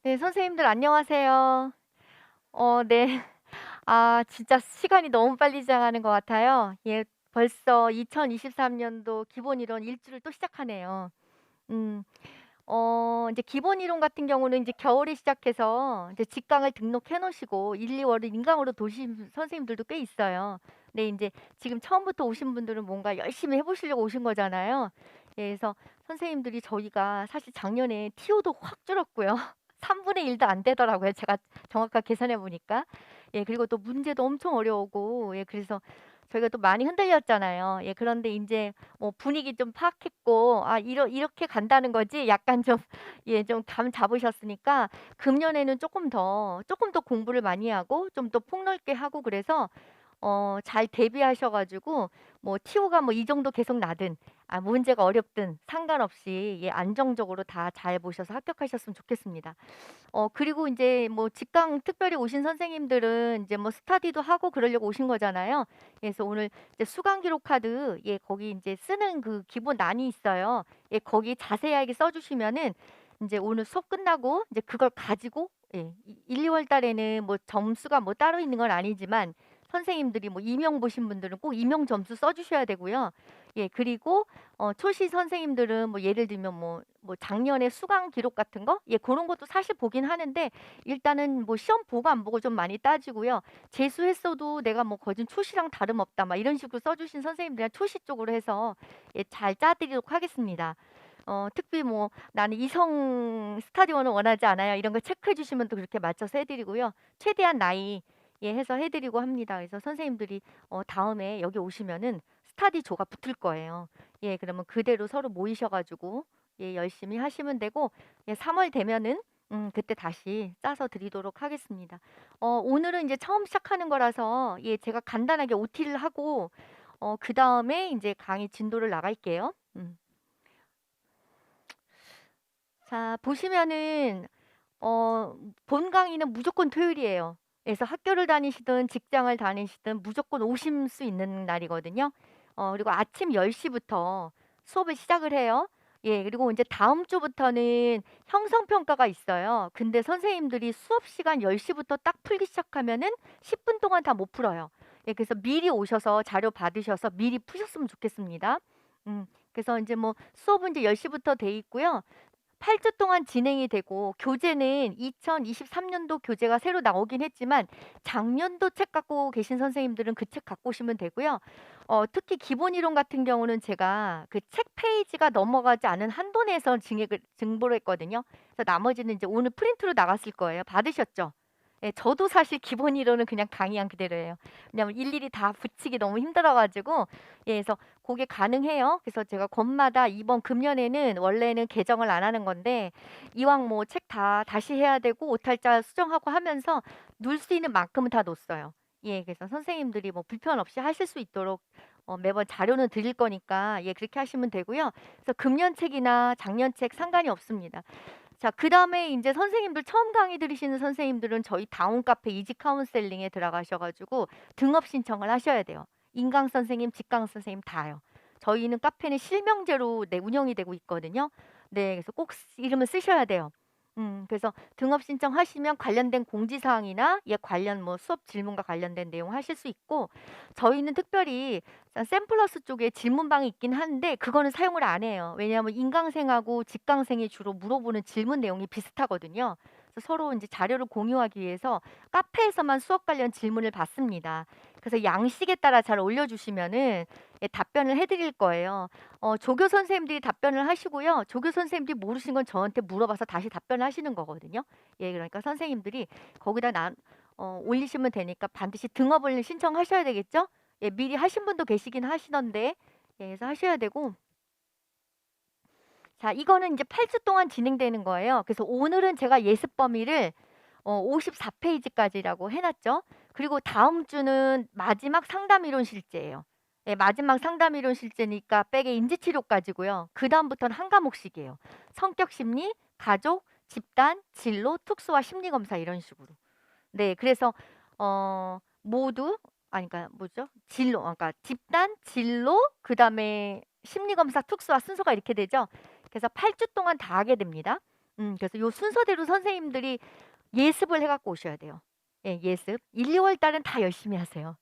네, 선생님들 안녕하세요. 네. 진짜 시간이 너무 빨리 지나가는 것 같아요. 예, 벌써 2023년도 기본 이론 일주를 또 시작하네요. 음, 이제 기본 이론 같은 경우는 이제 겨울에 시작해서 이제 직강을 등록해 놓으시고 1, 2월을 인강으로 도신 선생님들도 꽤 있어요. 근데 이제 지금 처음부터 오신 분들은 뭔가 열심히 해 보시려고 오신 거잖아요. 예, 그래서 선생님들이 저희가 사실 작년에 TO도 확 줄었고요. 3분의 1도 안 되더라고요. 제가 정확하게 계산해 보니까. 예, 그리고 또 문제도 엄청 어려우고, 예, 그래서 저희가 또 많이 흔들렸잖아요. 예, 그런데 인제 뭐 분위기 좀 파악했고 '아 이렇게 간다는 거지.' 약간 좀 예, 좀 감 잡으셨으니까 금년에는 쪼끔 더 공부를 많이 하고 좀 더 폭넓게 하고 그래서 잘 대비하셔 가지고 뭐 TO가 뭐 이 정도 계속 나든 문제가 어렵든 상관없이 예, 안정적으로 다 잘 보셔서 합격하셨으면 좋겠습니다. 그리고 인제 뭐 직강 특별히 오신 선생님들은 인제 뭐 스터디도 하고 그러려고 오신 거잖아요. 그래서 오늘 이제 수강 기록 카드, 예, 거기 인제 쓰는 그 기본 란이 있어요. 예, 거기 자세하게 써 주시면은 인제 오늘 수업 끝나고 인제 그걸 가지고 예, 1-2월 달에는 뭐 점수가 뭐 따로 있는 건 아니지만 선생님들이 뭐 임용 보신 분들은 꼭 임용 점수 써 주셔야 되고요. 예, 그리고 초시 선생님들은 뭐 예를 들면 뭐 작년에 수강 기록 같은 거, 예, 고런 것도 사실 보긴 하는데 일단은 뭐 시험 보고 안 보고 좀 많이 따지고요. 재수했어도 내가 뭐 거진 초시랑 다름없다 막 이런 식으로 써 주신 선생님들이랑 초시 쪽으로 해서 예, 잘 짜 드리도록 하겠습니다. 특히 뭐 "나는 이성 스타디원을 원하지 않아요." 이런 걸 체크해 주시면 또 그렇게 맞춰서 해 드리고요. 최대한 나이 예, 해서 해 드리고 합니다. 그래서 선생님들이 다음에 여기 오시면은 스터디 조가 붙을 거예요. 예, 그러면 그대로 서로 모이셔 가지고 예, 열심히 하시면 되고 예, 3월 되면은 그때 다시 짜서 드리도록 하겠습니다. 오늘은 이제 처음 시작하는 거라서 예, 제가 간단하게 OT를 하고 그다음에 인제 강의 진도를 나갈게요. 자, 보시면은 어 본 강의는 무조건 토요일이에요. 그래서 학교를 다니시든 직장을 다니시든 무조건 오실 수 있는 날이거든요. 그리고 아침 10시 시부터 수업을 시작을 해요. 예, 그리고 인제 다음 주부터는 형성 평가가 있어요. 근데 선생님들이 수업 시간 10시 시부터 딱 풀기 시작하면은 10분 동안 다 못 풀어요. 예, 그래서 미리 오셔서 자료 받으셔서 미리 푸셨으면 좋겠습니다. 그래서 인제 뭐 수업은 이제 10시 시부터 돼 있고요. 8주 동안 진행이 되고 교재는 2023년도 교재가 새로 나오긴 했지만 작년도 책 갖고 계신 선생님들은 그 책 갖고 오시면 되고요. 특히 기본 이론 같은 경우는 제가 그 책 페이지가 넘어가지 않은 한도 내에서 증액을 증보를 했거든요. 그래서 나머지는 이제 오늘 프린트로 나갔을 거예요. 받으셨죠? 예, 저도 사실 기본 이론은 그냥 강의한 그대로예요. 왜냐하면 일일이 다 붙이기 너무 힘들어 가지고 예, 그래서 고게 가능해요. 그래서 제가 권마다 이번 금년에는 원래는 개정을 안 하는 건데 이왕 뭐 책 다 다시 해야 되고 오탈자 수정하고 하면서 놓을 수 있는 만큼은 다 놓았어요. 예, 그래서 선생님들이 뭐 불편 없이 하실 수 있도록 매번 자료는 드릴 거니까 예, 그렇게 하시면 되고요. 그래서 금년 책이나 작년 책 상관이 없습니다. 자, 그다음에 인제 선생님들 처음 강의 들으시는 선생님들은 저희 다운 카페 이지 카운셀링에 들어가셔 가지고 등업 신청을 하셔야 돼요. 인강 선생님, 직강 선생님 다요. 저희는 카페는 실명제로 네, 운영이 되고 있거든요. 네, 그래서 꼭 이름을 쓰셔야 돼요. 그래서 등업 신청하시면 관련된 공지사항이나 예, 관련 뭐 수업 질문과 관련된 내용 하실 수 있고 저희는 특별히 샘플러스 쪽에 질문방이 있긴 한데 그거는 사용을 안 해요. 왜냐하면 인강생하고 직강생이 주로 물어보는 질문 내용이 비슷하거든요. 그래서 서로 인제 자료를 공유하기 위해서 카페에서만 수업 관련 질문을 받습니다. 그래서 양식에 따라 잘 올려주시면은 예, 답변을 해 드릴 거예요. 조교 선생님들이 답변을 하시고요. 조교 선생님들이 모르신 건 저한테 물어봐서 다시 답변을 하시는 거거든요. 예, 그러니까 선생님들이 거기다 올리시면 되니까 반드시 등업을 신청하셔야 되겠죠? 예, 미리 하신 분도 계시긴 하시던데 예, 그래서 하셔야 되고 자, 이거는 인제 8주 동안 진행되는 거예요. 그래서 오늘은 제가 예습 범위를 54 페이지까지라고 해 놨죠. 그리고 다음 주는 마지막 상담 이론 실제예요. 예, 마지막 상담 이론 실제니까 백의 인지 치료까지고요. 그다음부터는 한 과목씩이에요. 성격 심리, 가족, 집단, 진로, 특수화 심리 검사 이런 식으로. 네. 그래서 모두 그러니까 뭐죠? 진로 그러니까 집단, 진로 그다음에 심리 검사 특수와 순서가 이렇게 되죠. 그래서 8주 동안 다 하게 됩니다. 그래서 요 순서대로 선생님들이 예습을 해 갖고 오셔야 돼요. 예, 예습. 1-2월 달은 다 열심히 하세요.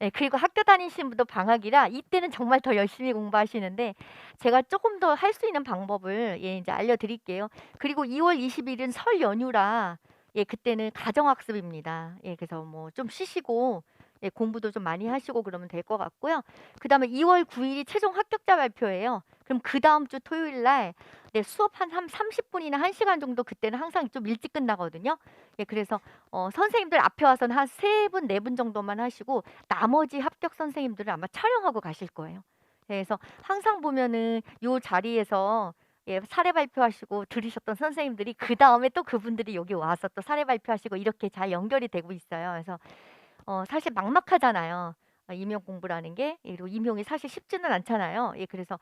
예, 그리고 학교 다니시는 분도 방학이라 이때는 정말 더 열심히 공부하시는데 제가 쪼끔 더 할 수 있는 방법을 예 인제 알려드릴게요. 그리고 2월 20 일은 설 연휴라 예 그때는 가정학습입니다. 예, 그래서 뭐 좀 쉬시고 예 공부도 좀 많이 하시고 그러면 될 것 같고요. 그다음에 2월 9 일이 최종 합격자 발표예요. 그럼 그다음 주 토요일 날 네 수업 한 30 분이나 1 시간 정도 그때는 항상 좀 일찍 끝나거든요. 예, 그래서 선생님들 앞에 와서는 한 3 분, 4분 정도만 하시고 나머지 합격 선생님들은 아마 촬영하고 가실 거예요. 예, 그래서 항상 보면은 요 자리에서 예 사례 발표하시고 들으셨던 선생님들이 그다음에 또 그분들이 여기 와서 또 사례 발표하시고 이렇게 잘 연결이 되고 있어요. 그래서 사실 막막하잖아요. 임용 공부라는 게. 예, 그리고 임용이 사실 쉽지는 않잖아요. 예, 그래서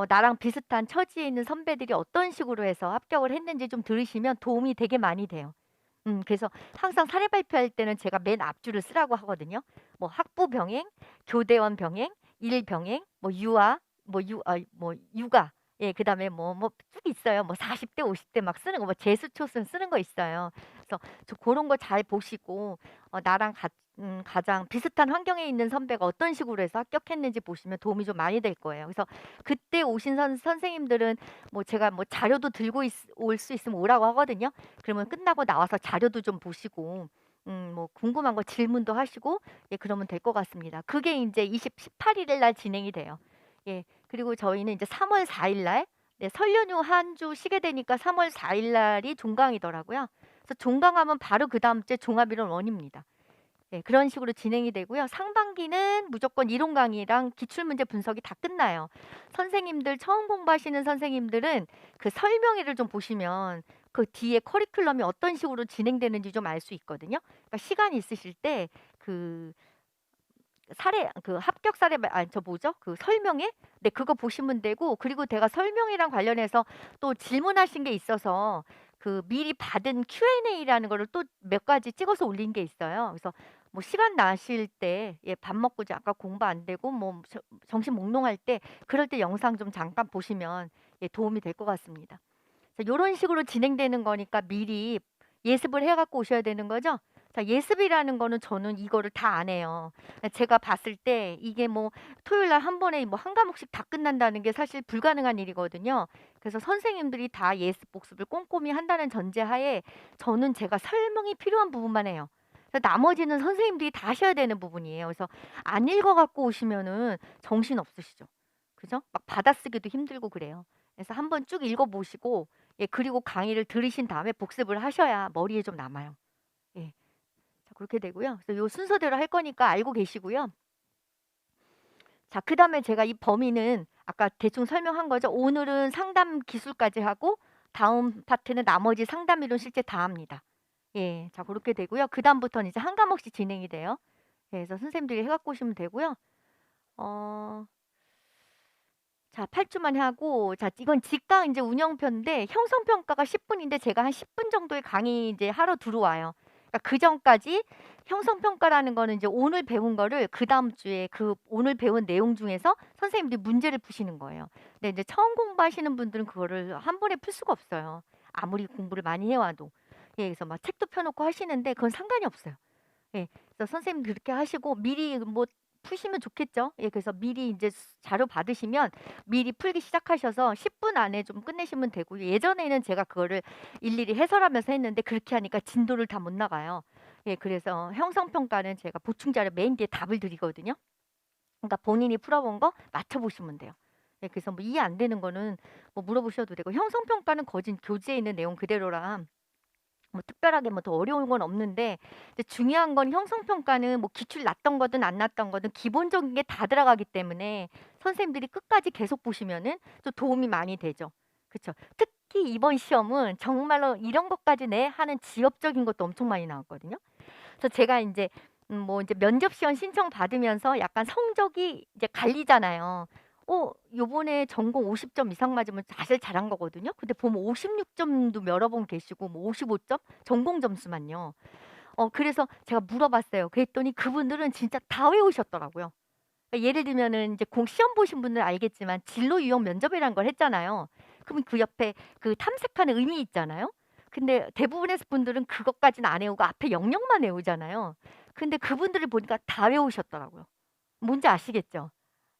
나랑 비슷한 처지에 있는 선배들이 어떤 식으로 해서 합격을 했는지 좀 들으시면 도움이 되게 많이 돼요. 그래서 항상 사례 발표할 때는 제가 맨 앞줄을 쓰라고 하거든요. 뭐 학부 병행, 교대원 병행, 일 병행, 뭐 유아, 뭐 육아. 예, 그다음에 뭐 쭉 있어요. 뭐 40 대, 50대 막 쓰는 거 뭐 재수초선 쓰는 거 있어요. 그래서 저 고런 거 잘 보시고 나랑 가장 비슷한 환경에 있는 선배가 어떤 식으로 해서 합격했는지 보시면 도움이 좀 많이 될 거예요. 그래서 그때 오신 선생님들은 뭐 제가 뭐 자료도 들고 올 수 있으면 오라고 하거든요. 그러면 끝나고 나와서 자료도 좀 보시고 뭐 궁금한 거 질문도 하시고 예 그러면 될 것 같습니다. 그게 인제 18 일날 진행이 돼요. 예. 그리고 저희는 이제 3월 4일 날 네 설 연휴 한 주 쉬게 되니까 3월 4일 날이 종강이더라고요. 그래서 종강하면 바로 그다음 주에 종합이론 1 입니다. 예, 그런 식으로 진행이 되고요. 상반기는 무조건 이론 강의랑 기출문제 분석이 다 끝나요. 선생님들 처음 공부하시는 선생님들은 그 설명회를 좀 보시면 그 뒤에 커리큘럼이 어떤 식으로 진행되는지 좀 알 수 있거든요. 그러니까 시간이 있으실 때 그 사례 그 합격 사례 저 뭐죠? 그 설명회? 네, 그거 보시면 되고 그리고 제가 설명회랑 관련해서 또 질문하신 게 있어서 그 미리 받은 Q&A라는 거를 또 몇 가지 찍어서 올린 게 있어요. 그래서 뭐 시간 나실 때 예 밥 먹고 이제 아까 공부 안 되고 뭐 정신 몽롱할 때 그럴 때 영상 좀 잠깐 보시면 예 도움이 될 것 같습니다. 요런 식으로 진행되는 거니까 미리 예습을 해 갖고 오셔야 되는 거죠. 자, 예습이라는 거는 저는 이거를 다 안 해요. 제가 봤을 때 이게 뭐 토요일 날 한 번에 뭐 한 과목씩 다 끝난다는 게 사실 불가능한 일이거든요. 그래서 선생님들이 다 예습 복습을 꼼꼼히 한다는 전제하에 저는 제가 설명이 필요한 부분만 해요. 그래서 나머지는 선생님들이 다 하셔야 되는 부분이에요. 그래서 안 읽어 갖고 오시면은 정신없으시죠. 그죠? 막 받아쓰기도 힘들고 그래요. 그래서 한번 쭉 읽어 보시고 예 그리고 강의를 들으신 다음에 복습을 하셔야 머리에 좀 남아요. 예. 자, 그렇게 되고요. 그래서 요 순서대로 할 거니까 알고 계시고요. 자, 그다음에 제가 이 범위는 아까 대충 설명한 거죠. 오늘은 상담 기술까지 하고 다음 파트는 나머지 상담 이론 실제 다 합니다. 예. 자, 그렇게 되고요. 그다음부터는 이제 한 과목씩 진행이 돼요. 예, 그래서 선생님들이 해 갖고 오시면 되고요. 어 자, 8 주만 하고 자, 이건 직강 인제 운영편인데 형성 평가가 10 분인데 제가 한 10분 정도의 강의 인제 하러 들어와요. 그러니까 그전까지 형성 평가라는 거는 인제 오늘 배운 거를 그다음 주에 그 오늘 배운 내용 중에서 선생님들이 문제를 푸시는 거예요. 근데 인제 처음 공부하시는 분들은 그거를 한 번에 풀 수가 없어요, 아무리 공부를 많이 해 와도. 예, 그래서 막 책도 펴 놓고 하시는데 그건 상관이 없어요. 예. 그래서 선생님 그렇게 하시고 미리 뭐 푸시면 좋겠죠. 예, 그래서 미리 인제 자료 받으시면 미리 풀기 시작하셔서 10분 안에 좀 끝내시면 되고요. 예전에는 제가 그거를 일일이 해설하면서 했는데 그렇게 하니까 진도를 다 못 나가요. 예, 그래서 형성 평가는 제가 보충 자료 맨 뒤에 답을 드리거든요. 그러니까 본인이 풀어 본 거 맞춰 보시면 돼요. 예, 그래서 뭐 이해 안 되는 거는 뭐 물어보셔도 되고 형성 평가는 거진 교재에 있는 내용 그대로라 뭐 특별하게 뭐 더 어려운 건 없는데 이제 중요한 건 형성 평가는 뭐 기출 났던 거든 안 났던 거든 기본적인 게 다 들어가기 때문에 선생님들이 끝까지 계속 보시면은 또 도움이 많이 되죠. 그쵸. 특히 이번 시험은 정말로 '이런 것까지 내?' 하는 지엽적인 것도 엄청 많이 나왔거든요. 그래서 제가 인제 뭐 인제 면접 시험 신청 받으면서 약간 성적이 이제 갈리잖아요. 요번에 전공 50점 이상 맞으면 사실 잘한 거거든요. 근데 보면 56 점도 여러 분 계시고 뭐 55 점 전공 점수만요. 그래서 제가 물어봤어요. 그랬더니 그분들은 진짜 다 외우셨더라고요. 그러니까 예를 들면은 인제 공 시험 보신 분들은 알겠지만 진로 유형 면접이라는 걸 했잖아요. 그럼 그 옆에 그 탐색하는 의미 있잖아요. 근데 대부분의 분들은 그것까지는 안 외우고 앞에 영역만 외우잖아요. 근데 그분들을 보니까 다 외우셨더라고요. 뭔지 아시겠죠?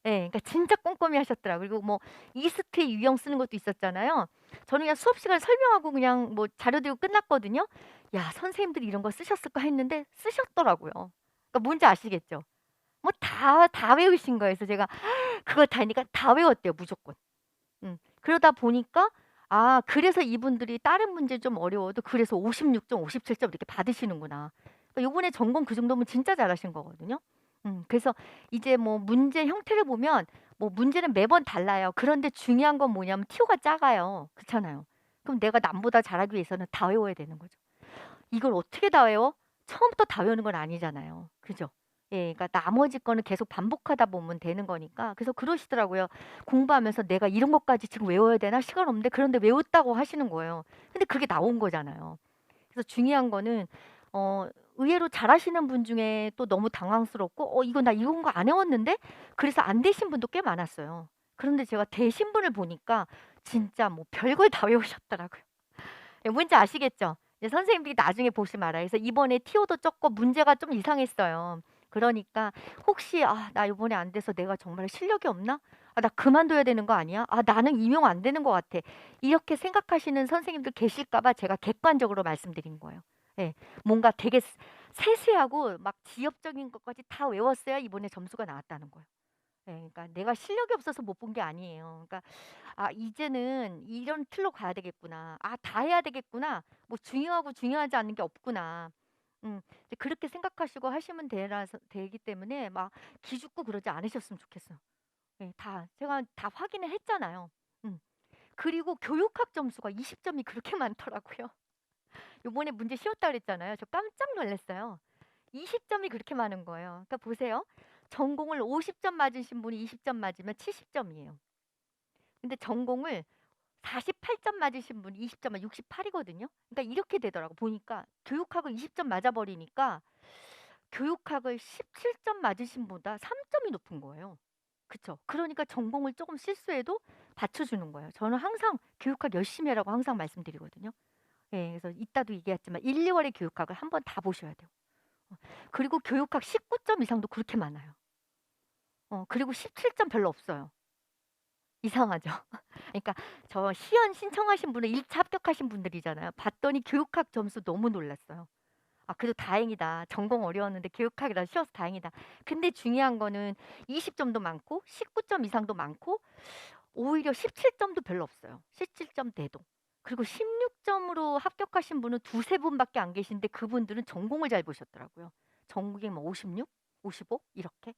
예. 그러니까 진짜 꼼꼼히 하셨더라고요. 그리고 뭐 이스트의 유형 쓰는 것도 있었잖아요. 저는 그냥 수업 시간 설명하고 그냥 뭐 자료 들고 끝났거든요. '야 선생님들이 이런 거 쓰셨을까?' 했는데 쓰셨더라고요. 그러니까 뭔지 아시겠죠? 뭐 다 외우신 거예요. 그래서 제가 그거 다니까 다 외웠대요 무조건. 그러다 보니까 아 그래서 이분들이 다른 문제 좀 어려워도 그래서 56점, 57점 이렇게 받으시는구나. 그러니까 요번에 전공 그 정도면 진짜 잘하신 거거든요. 그래서 이제 뭐 문제 형태를 보면 뭐 문제는 매번 달라요. 그런데 중요한 건 뭐냐면 티오가 작아요. 그렇잖아요. 그럼 내가 남보다 잘하기 위해서는 다 외워야 되는 거죠. 이걸 어떻게 다 외워? 처음부터 다 외우는 건 아니잖아요. 그죠? 예. 그러니까 나머지 거는 계속 반복하다 보면 되는 거니까. 그래서 그러시더라고요. 공부하면서 '내가 이런 것까지 지금 외워야 되나? 시간 없는데.' 그런데 외웠다고 하시는 거예요. 근데 그게 나온 거잖아요. 그래서 중요한 거는 어 의외로 잘하시는 분 중에 또 너무 당황스럽고 '어 이거 나 이런 거 안 외웠는데?' 그래서 안 되신 분도 꽤 많았어요. 그런데 제가 되신 분을 보니까 진짜 뭐 별걸 다 외우셨더라고요. 예 뭔지 아시겠죠? 이제 선생님들이 나중에 보시면 알아요. 그래서 이번에 티오도 적고 문제가 좀 이상했어요. 그러니까 혹시 '아 나 요번에 안 돼서 내가 정말 실력이 없나? 아 나 그만둬야 되는 거 아니야? 아 나는 임용 안 되는 것 같아.' 이렇게 생각하시는 선생님들 계실까 봐 제가 객관적으로 말씀드린 거예요. 예. 뭔가 되게 세세하고 막 지엽적인 것까지 다 외웠어야 이번에 점수가 나왔다는 거예요. 예. 그러니까 내가 실력이 없어서 못 본 게 아니에요. 그러니까 '아 이제는 이런 틀로 가야 되겠구나. 아 다 해야 되겠구나. 뭐 중요하고 중요하지 않은 게 없구나.' 이제 그렇게 생각하시고 하시면 되라서 되기 때문에 막 기죽고 그러지 않으셨으면 좋겠어요. 예 다 제가 다 확인을 했잖아요. 음. 그리고 교육학 점수가 20 점이 그렇게 많더라고요. 요번에 문제 쉬웠다 그랬잖아요. 저 깜짝 놀랐어요. 20 점이 그렇게 많은 거예요. 그러니까 보세요. 전공을 50점 맞으신 분이 20점 맞으면 70 점이에요. 근데 전공을 48점 맞으신 분이 20점은 68이거든요. 그러니까 이렇게 되더라고 보니까 교육학을 20점 맞아 버리니까 교육학을 17점 맞으신 분보다 3점이 높은 거예요. 그쵸? 그러니까 전공을 조금 실수해도 받쳐주는 거예요. 저는 항상 교육학 열심히 하라고 항상 말씀드리거든요. 예, 그래서 이따도 얘기했지만 1, 2월의 교육학을 한번 다 보셔야 돼요. 그리고 교육학 19점 이상도 그렇게 많아요. 그리고 17점 별로 없어요. 이상하죠? 그러니까 저 시연 신청하신 분은 1차 합격하신 분들이잖아요. 봤더니 교육학 점수 너무 놀랐어요. '아 그래도 다행이다. 전공 어려웠는데 교육학이라 쉬워서 다행이다.' 근데 중요한 거는 20 점도 많고 19점 이상도 많고 오히려 17 점도 별로 없어요. 17 점대도. 그리고 16 점으로 합격하신 분은 두세 분밖에 안 계신데 그분들은 전공을 잘 보셨더라고요. 전공이 뭐 56, 55 이렇게.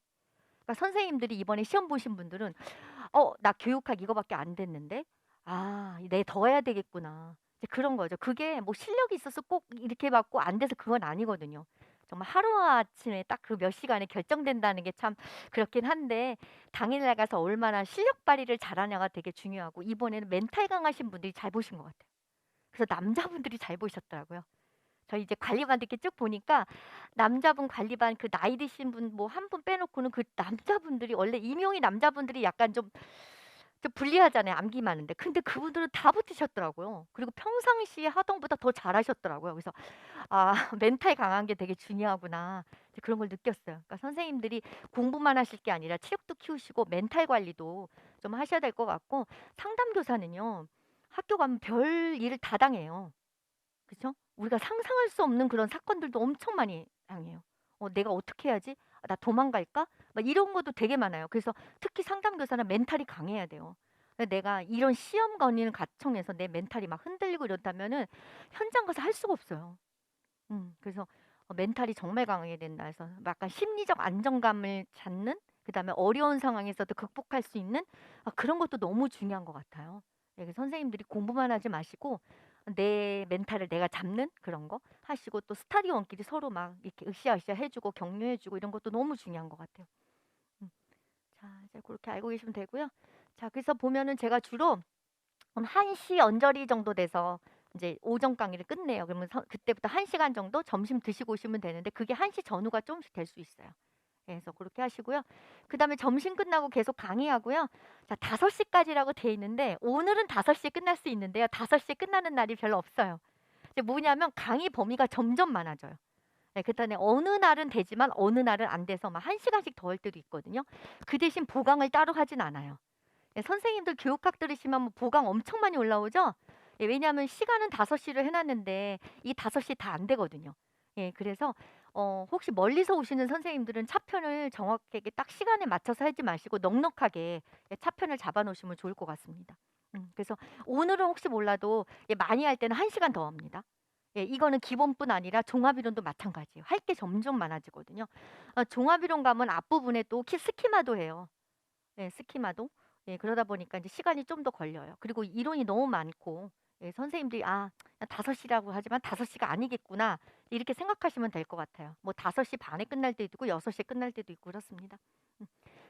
그러니까 선생님들이 이번에 시험 보신 분들은 나 교육학 이거밖에 안 됐는데. 아 내 더 해야 되겠구나. 이제 그런 거죠. 그게 뭐 실력이 있어서 꼭 이렇게 받고 안 돼서 그건 아니거든요. 정말 하루아침에 딱 그 몇 시간에 결정된다는 게 참 그렇긴 한데 당일 나가서 얼마나 실력 발휘를 잘하냐가 되게 중요하고 이번에는 멘탈 강하신 분들이 잘 보신 것 같아요. 그래서 남자분들이 잘 보셨더라고요. 저희 이제 관리반 이렇게 쭉 보니까 남자분 관리반 그 나이 드신 분 뭐 한 분 빼놓고는 그 남자분들이 원래 임용이 남자분들이 약간 좀 불리하잖아요, 암기 많은데. 근데 그분들은 다 붙으셨더라고요. 그리고 평상시에 하던 것보다 더 잘하셨더라고요. 그래서 '아 멘탈 강한 게 되게 중요하구나.' 이제 그런 걸 느꼈어요. 그러니까 선생님들이 공부만 하실 게 아니라 체력도 키우시고 멘탈 관리도 좀 하셔야 될 것 같고 상담 교사는요. 학교 가면 별일을 다 당해요. 그죠? 우리가 상상할 수 없는 그런 사건들도 엄청 많이 당해요. '내가 어떻게 해야지? 나 도망갈까?' 막 이런 것도 되게 많아요. 그래서 특히 상담 교사는 멘탈이 강해야 돼요. 내가 이런 시험 걸리는 과정에서 내 멘탈이 막 흔들리고 이렇다면은 현장 가서 할 수가 없어요. 그래서 멘탈이 정말 강해야 된다 해서 약간 심리적 안정감을 찾는 그다음에 어려운 상황에서도 극복할 수 있는 그런 것도 너무 중요한 것 같아요. 예 그 선생님들이 공부만 하지 마시고 내 멘탈을 내가 잡는 그런 거 하시고 또 스타디원끼리 서로 막 이렇게 으쌰으쌰 해 주고 격려해 주고 이런 것도 너무 중요한 것 같아요. 음. 자 이제 그렇게 알고 계시면 되고요. 자 그래서 보면은 제가 주로 1시 언저리 정도 돼서 이제 오전 강의를 끝내요. 그러면 그때부터 1 시간 정도 점심 드시고 오시면 되는데 그게 1시 전후가 조금씩 될 수 있어요. 그래서 그렇게 하시고요. 그다음에 점심 끝나고 계속 강의하고요. 자, 5시까지라고 돼 있는데 오늘은 5시에 끝날 수 있는데요. 5시에 끝나는 날이 별로 없어요. 이제 뭐냐면 강의 범위가 점점 많아져요. 그다음에 어느 날은 되지만 어느 날은 안 돼서 막 1시간씩 더 할 때도 있거든요. 그 대신 보강을 따로 하진 않아요. 선생님들 교육학 들으시면 뭐 보강 엄청 많이 올라오죠? 왜냐하면 시간은 5시로 해놨는데 이 5시 다 안 되거든요. 그래서 혹시 멀리서 오시는 선생님들은 차편을 정확하게 딱 시간에 맞춰서 하지 마시고 넉넉하게 차편을 잡아 놓으시면 좋을 것 같습니다. 그래서 오늘은 혹시 몰라도 많이 할 때는 1시간 더 합니다. 이거는 기본뿐 아니라 종합이론도 마찬가지예요. 할 게 점점 많아지거든요. 종합이론 가면 앞부분에 또 스키마도 해요. 스키마도. 그러다 보니까 이제 시간이 좀 더 걸려요. 그리고 이론이 너무 많고 선생님들이 '아 5시라고 하지만 5시가 아니겠구나.' 이렇게 생각하시면 될 것 같아요. 뭐 5시 반에 끝날 때도 있고 6시에 끝날 때도 있고 그렇습니다. 음.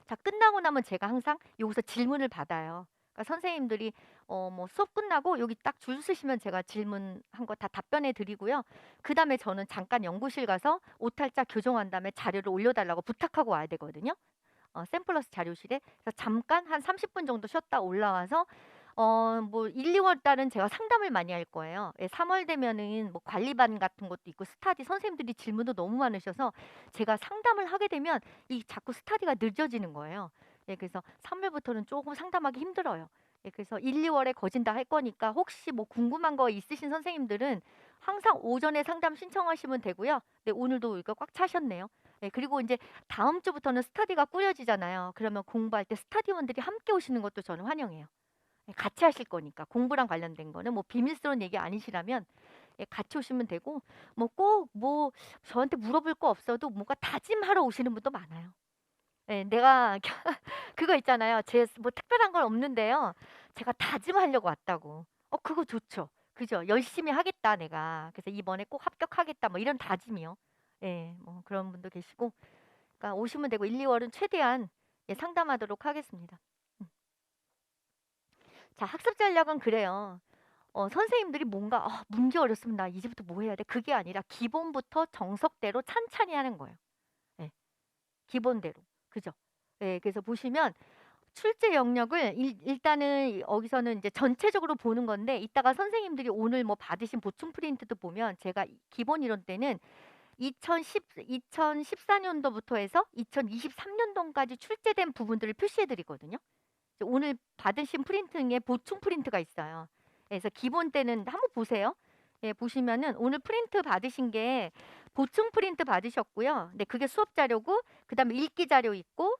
자, 끝나고 나면 제가 항상 여기서 질문을 받아요. 그러니까 선생님들이 뭐 수업 끝나고 여기 딱 줄 서시면 제가 질문한 거 다 답변해 드리고요. 그다음에 저는 잠깐 연구실 가서 오탈자 교정한 다음에 자료를 올려 달라고 부탁하고 와야 되거든요. 샘플러스 자료실에. 그래서 잠깐 한 30분 정도 쉬었다 올라와서 뭐 1-2월 달은 제가 상담을 많이 할 거예요. 3월 되면은 뭐 관리반 같은 것도 있고 스터디 선생님들이 질문도 너무 많으셔서 제가 상담을 하게 되면 이 자꾸 스터디가 늦어지는 거예요. 그래서 3월부터는 조금 상담하기 힘들어요. 그래서 1-2월에 거진다 할 거니까 혹시 뭐 궁금한 거 있으신 선생님들은 항상 오전에 상담 신청하시면 되고요. 네, 오늘도 이거 꽉 차셨네요. 그리고 이제 다음 주부터는 스터디가 꾸려지잖아요. 그러면 공부할 때 스터디원들이 함께 오시는 것도 저는 환영해요. 같이 하실 거니까 공부랑 관련된 거는 뭐 비밀스러운 얘기 아니시라면 같이 오시면 되고 뭐 꼭 뭐 저한테 물어볼 거 없어도 뭔가 다짐하러 오시는 분도 많아요. 내가 그거 있잖아요. 제 뭐 특별한 건 없는데요. 제가 다짐하려고 왔다고. 그거 좋죠. 그죠? 열심히 하겠다 내가. 그래서 이번에 꼭 합격하겠다 뭐 이런 다짐이요. 뭐 그런 분도 계시고. 그러니까 오시면 되고 1-2월은 최대한 상담하도록 하겠습니다. 음. 자, 학습 전략은 그래요. 선생님들이 뭔가 문제 어렵으면 나 이제부터 뭐 해야 돼? 그게 아니라 기본부터 정석대로 찬찬히 하는 거예요. 예. 기본대로. 그죠? 그래서 보시면 출제 영역을 일단은 여기서는 이제 전체적으로 보는 건데 이따가 선생님들이 오늘 뭐 받으신 보충 프린트도 보면 제가 기본 이론 때는 2014년도부터 해서 2023년도까지 출제된 부분들을 표시해 드리거든요. 오늘 받으신 프린팅에 보충 프린트가 있어요. 그래서 기본 때는 한번 보세요. 보시면은 오늘 프린트 받으신 게 보충 프린트 받으셨고요. 네, 그게 수업 자료고 그다음에 읽기 자료 있고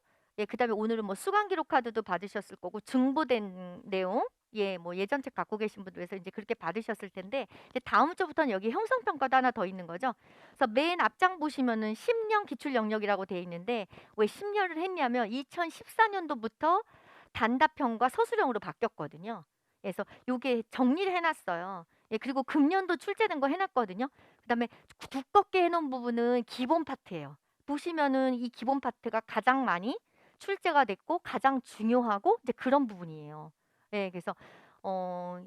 그다음에 오늘은 뭐 수강 기록 카드도 받으셨을 거고 증보된 내용 뭐 예전 책 갖고 계신 분들에서 이제 그렇게 받으셨을 텐데 이제 다음 주부터는 여기 형성 평가도 하나 더 있는 거죠. 그래서 맨 앞장 보시면은 10년 기출 영역이라고 돼 있는데 왜 10년을 했냐면 2014년도부터 단답형과 서술형으로 바뀌었거든요. 그래서 요게 정리를 해놨어요. 그리고 금년도 출제된 거 해놨거든요. 그다음에 두껍게 해놓은 부분은 기본 파트예요. 보시면은 이 기본 파트가 가장 많이 출제가 됐고 가장 중요하고 이제 그런 부분이에요. 그래서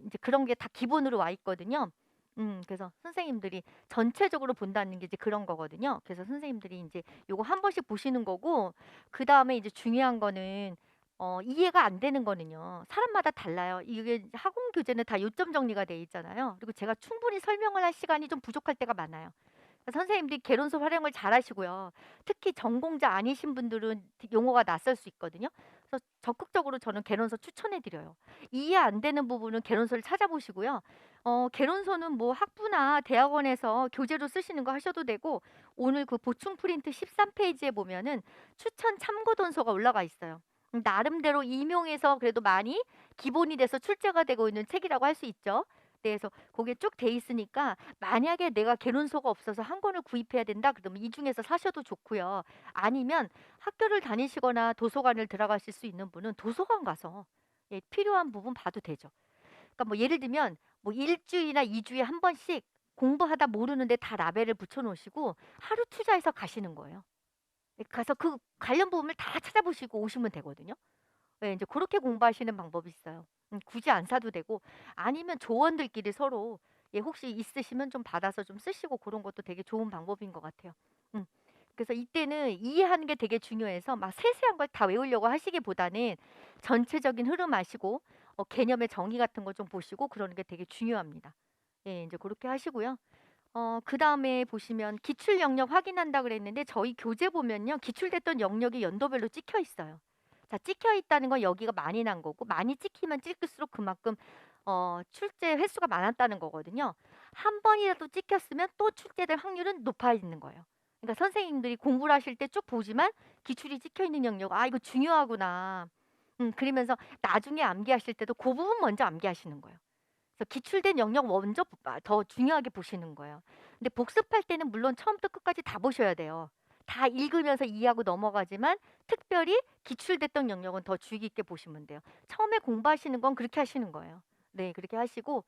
이제 그런 게 다 기본으로 와 있거든요. 그래서 선생님들이 전체적으로 본다는 게 이제 그런 거거든요. 그래서 선생님들이 이제 요거 한 번씩 보시는 거고 그 다음에 이제 중요한 거는 이해가 안 되는 거는요. 사람마다 달라요. 이게 학원 교재는 다 요점 정리가 돼 있잖아요. 그리고 제가 충분히 설명을 할 시간이 좀 부족할 때가 많아요. 그러니까 선생님들이 개론서 활용을 잘 하시고요. 특히 전공자 아니신 분들은 용어가 낯설 수 있거든요. 그래서 적극적으로 저는 개론서 추천해 드려요. 이해 안 되는 부분은 개론서를 찾아보시고요. 개론서는 뭐 학부나 대학원에서 교재로 쓰시는 거 하셔도 되고 오늘 그 보충 프린트 13페이지에 보면은 추천 참고 돈서가 올라가 있어요. 나름대로 임용해서 그래도 많이 기본이 돼서 출제가 되고 있는 책이라고 할 수 있죠. 네, 그래서 거기에 쭉 돼 있으니까 만약에 내가 개론서가 없어서 한 권을 구입해야 된다 그러면 이 중에서 사셔도 좋고요. 아니면 학교를 다니시거나 도서관을 들어가실 수 있는 분은 도서관 가서 필요한 부분 봐도 되죠. 그러니까 뭐 예를 들면 뭐 1주일이나 2주에 한 번씩 공부하다 모르는데 다 라벨을 붙여 놓으시고 하루 투자해서 가시는 거예요. 가서 그 관련 부분을 다 찾아보시고 오시면 되거든요. 이제 그렇게 공부하시는 방법이 있어요. 굳이 안 사도 되고 아니면 조원들끼리 서로 혹시 있으시면 좀 받아서 좀 쓰시고 그런 것도 되게 좋은 방법인 것 같아요. 음. 그래서 이때는 이해하는 게 되게 중요해서 막 세세한 걸 다 외우려고 하시기보다는 전체적인 흐름 아시고 개념의 정의 같은 거 좀 보시고 그러는 게 되게 중요합니다. 예, 이제 그렇게 하시고요. 그다음에 보시면 기출 영역 확인한다 그랬는데 저희 교재 보면요. 기출됐던 영역이 연도별로 찍혀 있어요. 자, 찍혀 있다는 건 여기가 많이 난 거고 많이 찍히면 찍을수록 그만큼 출제 횟수가 많았다는 거거든요. 한 번이라도 찍혔으면 또 출제될 확률은 높아지는 거예요. 그러니까 선생님들이 공부를 하실 때 쭉 보지만 기출이 찍혀 있는 영역, 아, 이거 중요하구나. 그러면서 나중에 암기하실 때도 그 부분 먼저 암기하시는 거예요. 그래서 기출된 영역 먼저 더 중요하게 보시는 거예요. 근데 복습할 때는 물론 처음부터 끝까지 다 보셔야 돼요. 다 읽으면서 이해하고 넘어가지만 특별히 기출됐던 영역은 더 주의 깊게 보시면 돼요. 처음에 공부하시는 건 그렇게 하시는 거예요. 네, 그렇게 하시고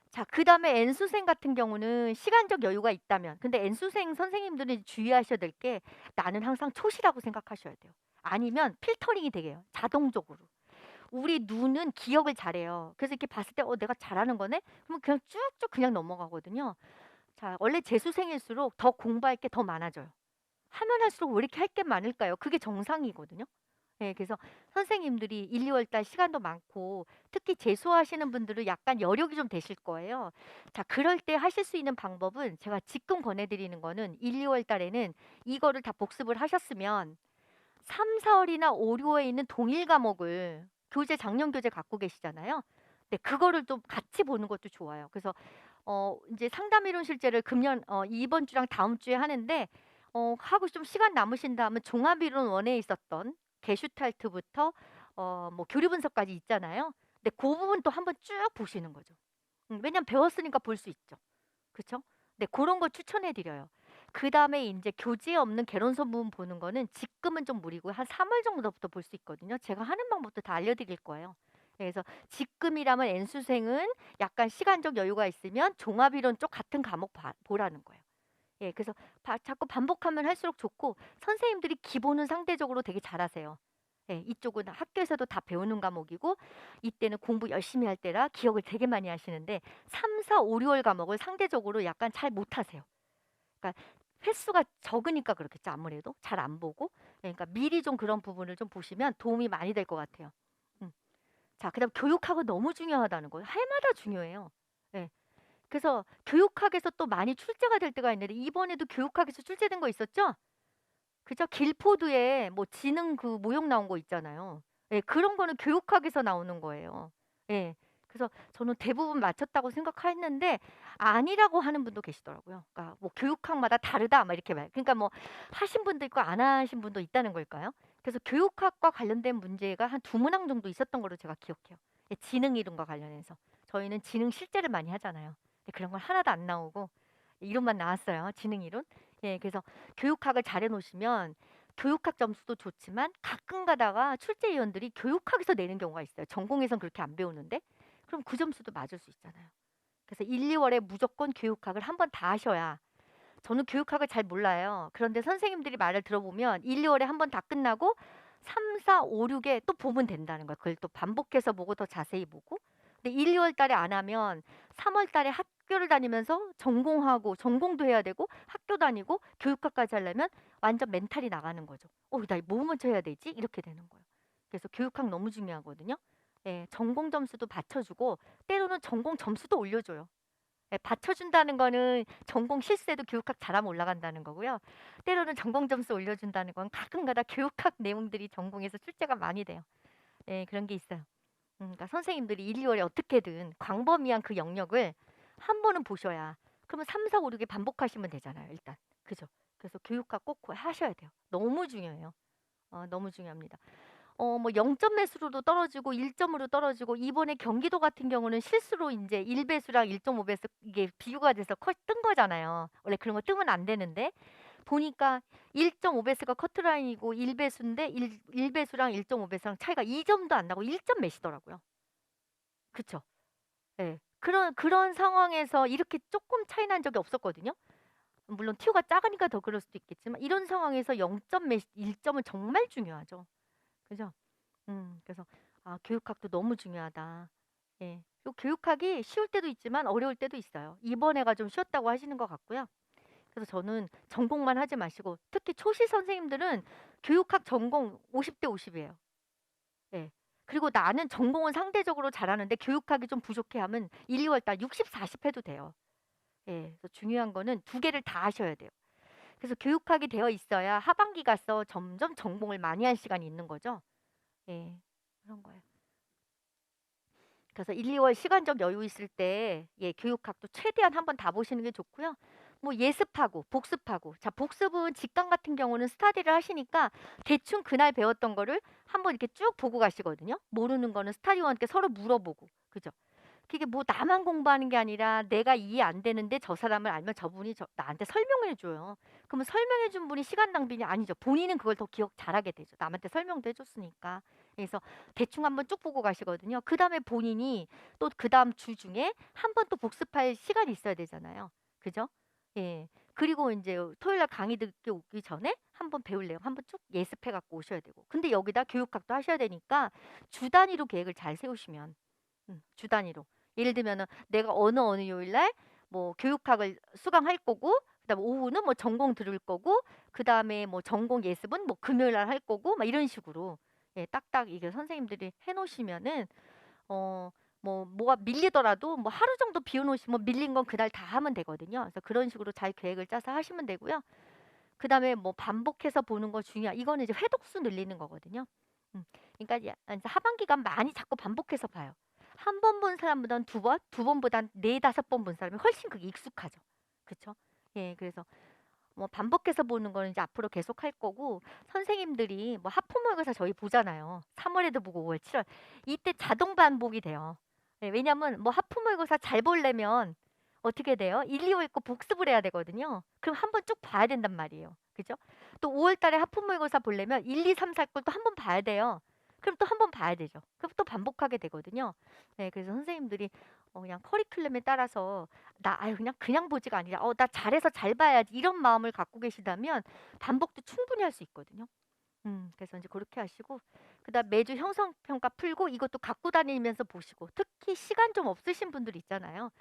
자, 그다음에 N수생 같은 경우는 시간적 여유가 있다면 근데 N수생 선생님들은 주의하셔야 될 게 나는 항상 초시라고 생각하셔야 돼요. 아니면 필터링이 되게요. 자동적으로. 우리 눈은 기억을 잘해요. 그래서 이렇게 봤을 때 내가 잘하는 거네? 그러면 그냥 쭉쭉 그냥 넘어가거든요. 자, 원래 재수생일수록 더 공부할 게 더 많아져요. 하면 할수록 왜 이렇게 할 게 많을까요? 그게 정상이거든요. 네, 그래서 선생님들이 1, 2월 달 시간도 많고 특히 재수하시는 분들은 약간 여력이 좀 되실 거예요. 자, 그럴 때 하실 수 있는 방법은 제가 지금 권해드리는 거는 1, 2월 달에는 이거를 다 복습을 하셨으면 3, 4월이나 5, 6월에 있는 동일 과목을 교재 작년 교재 갖고 계시잖아요. 네, 그거를 좀 같이 보는 것도 좋아요. 그래서 이제 상담 이론 실제를 금년 이번 주랑 다음 주에 하는데 하고 좀 시간 남으신다면 종합 이론 원에 있었던 게슈탈트부터 뭐 교류 분석까지 있잖아요. 근데 그 부분 또 한번 쭉 보시는 거죠. 왜냐면 배웠으니까 볼 수 있죠. 그쵸? 네, 그런 거 추천해 드려요. 그다음에 이제 교재에 없는 개론서 부분 보는 거는 지금은 좀 무리고 한 3월 정도부터 볼 수 있거든요. 제가 하는 방법도 다 알려드릴 거예요. 네, 그래서 지금이라면 N수생은 약간 시간적 여유가 있으면 종합이론 쪽 같은 과목 보라는 거예요. 예, 그래서 자꾸 반복하면 할수록 좋고 선생님들이 기본은 상대적으로 되게 잘하세요. 예, 이쪽은 학교에서도 다 배우는 과목이고 이때는 공부 열심히 할 때라 기억을 되게 많이 하시는데 3, 4, 5, 6월 과목을 상대적으로 약간 잘 못하세요. 그러니까 횟수가 적으니까 그렇겠죠. 아무래도 잘 안 보고. 예, 그러니까 미리 좀 그런 부분을 좀 보시면 도움이 많이 될 것 같아요. 음. 자, 그다음 교육학은 너무 중요하다는 거예요. 해마다 중요해요. 예. 그래서 교육학에서 또 많이 출제가 될 때가 있는데 이번에도 교육학에서 출제된 거 있었죠? 그죠? 길포드에 뭐 지능 그 모형 나온 거 있잖아요. 예, 그런 거는 교육학에서 나오는 거예요. 예. 그래서 저는 대부분 맞췄다고 생각했는데 아니라고 하는 분도 계시더라고요. 그러니까 뭐 교육학마다 다르다 막 이렇게 말. 그러니까 뭐 하신 분도 있고 안 하신 분도 있다는 걸까요? 그래서 교육학과 관련된 문제가 한 두 문항 정도 있었던 걸로 제가 기억해요. 예, 지능 이론과 관련해서. 저희는 지능 실제를 많이 하잖아요. 근데 그런 건 하나도 안 나오고 이론만 나왔어요. 지능 이론. 예, 그래서 교육학을 잘 해놓으시면 교육학 점수도 좋지만 가끔 가다가 출제위원들이 교육학에서 내는 경우가 있어요. 전공에선 그렇게 안 배우는데 그럼 그 점수도 맞을 수 있잖아요. 그래서 1, 2월에 무조건 교육학을 한번 다 하셔야 저는 교육학을 잘 몰라요. 그런데 선생님들이 말을 들어보면 1, 2월에 한번 다 끝나고 3, 4, 5, 6에 또 보면 된다는 거예요. 그걸 또 반복해서 보고 더 자세히 보고. 근데 1, 2월 달에 안 하면 3월 달에 학교를 다니면서 전공하고 전공도 해야 되고 학교 다니고 교육학까지 하려면 완전 멘탈이 나가는 거죠. 나 뭐 먼저 해야 되지? 이렇게 되는 거예요. 그래서 교육학 너무 중요하거든요. 예, 전공 점수도 받쳐주고 때로는 전공 점수도 올려줘요. 예, 받쳐준다는 거는 전공 실수해도 교육학 잘하면 올라간다는 거고요. 때로는 전공 점수 올려준다는 건 가끔가다 교육학 내용들이 전공에서 출제가 많이 돼요. 예, 그런 게 있어요. 그러니까 선생님들이 1, 2월에 어떻게든 광범위한 그 영역을 한 번은 보셔야 그러면 3, 4, 5, 6에 반복하시면 되잖아요. 일단 그죠? 그래서 교육학 꼭 하셔야 돼요. 너무 중요해요. 너무 중요합니다. 뭐 0점 매수로도 떨어지고 1점으로 떨어지고 이번에 경기도 같은 경우는 실수로 인제 1배수랑 1.5배수 이게 비교가 돼서 뜬 거잖아요. 원래 그런 거 뜨면 안 되는데 보니까 1.5배수가 커트라인이고 1배수인데 1배수랑 1.5배수랑 차이가 2점도 안 나고 1점 몇이더라고요. 그쵸? 예. 그런 상황에서 이렇게 쪼끔 차이 난 적이 없었거든요. 물론 티오가 작으니까 더 그럴 수도 있겠지만 이런 상황에서 0점 몇 1점은 정말 중요하죠. 그죠? 그래서 교육학도 너무 중요하다. 예. 요 교육학이 쉬울 때도 있지만 어려울 때도 있어요. 이번에가 좀 쉬웠다고 하시는 것 같고요. 그래서 저는 전공만 하지 마시고 특히 초시 선생님들은 교육학 전공 50대 50이에요. 예. 그리고 나는 전공은 상대적으로 잘하는데 교육학이 좀 부족해 하면 1, 2월 달 60, 40 해도 돼요. 예. 그래서 중요한 거는 두 개를 다 하셔야 돼요. 그래서 교육학이 되어 있어야 하반기 가서 점점 전공을 많이 할 시간이 있는 거죠. 예. 그런 거예요. 그래서 1, 2월 시간적 여유 있을 때 예, 교육학도 최대한 한번 다 보시는 게 좋고요. 뭐 예습하고 복습하고. 자, 복습은 직강 같은 경우는 스터디를 하시니까 대충 그날 배웠던 거를 한번 이렇게 쭉 보고 가시거든요. 모르는 거는 스터디원한테 서로 물어보고. 그죠? 그게 뭐 나만 공부하는 게 아니라 내가 이해 안 되는데 저 사람을 알면 저분이 나한테 설명해 줘요. 그러면 설명해 준 분이 시간 낭비냐? 아니죠. 본인은 그걸 더 기억 잘하게 되죠. 남한테 설명도 해줬으니까. 그래서 대충 한번 쭉 보고 가시거든요. 그 다음에 본인이 또 그 다음 주 중에 한 번 또 복습할 시간이 있어야 되잖아요. 그죠? 예. 그리고 이제 토요일 날 강의 듣기 오기 전에 한번 배울 내용 한번 쭉 예습해 갖고 오셔야 되고. 근데 여기다 교육학도 하셔야 되니까 주 단위로 계획을 잘 세우시면 주 단위로. 예를 들면은 내가 어느 요일 날 뭐 교육학을 수강할 거고 그다음에 오후는 뭐 전공 들을 거고 그다음에 뭐 전공 예습은 뭐 금요일 날 할 거고 막 이런 식으로 예, 딱딱 이게 선생님들이 해 놓으시면은 뭐가 밀리더라도 뭐 하루 정도 비워 놓으시면 밀린 건 그날 다 하면 되거든요. 그래서 그런 식으로 잘 계획을 짜서 하시면 되고요. 그다음에 뭐 반복해서 보는 거 이거는 이제 회독수 늘리는 거거든요. 그러니까 이제 하반기간 많이 자꾸 반복해서 봐요. 한 번 본 사람보다는 두 번, 두 번보단 네, 다섯 번 본 사람이 훨씬 그게 익숙하죠. 그쵸? 예, 그래서 뭐 반복해서 보는 거는 이제 앞으로 계속 할 거고 선생님들이 뭐 하프모의고사 저희 보잖아요. 3월에도 보고 5월, 7월 이때 자동 반복이 돼요. 예, 왜냐면 뭐 하프모의고사 잘 보려면 어떻게 돼요? 1, 2월 거 복습을 해야 되거든요. 그럼 한번 쭉 봐야 된단 말이에요. 그죠? 또 5월 달에 하프모의고사 보려면 1, 2, 3, 4 걸 또 한 번 봐야 돼요. 그럼 또 한 번 봐야 되죠. 그럼 또 반복하게 되거든요. 네, 그래서 선생님들이 그냥 커리큘럼에 따라서 그냥 보지가 아니라 나 잘해서 잘 봐야지 이런 마음을 갖고 계시다면 반복도 충분히 할 수 있거든요. 그래서 이제 그렇게 하시고 그다음 매주 형성평가 풀고 이것도 갖고 다니면서 보시고 특히 시간 좀 없으신 분들 있잖아요.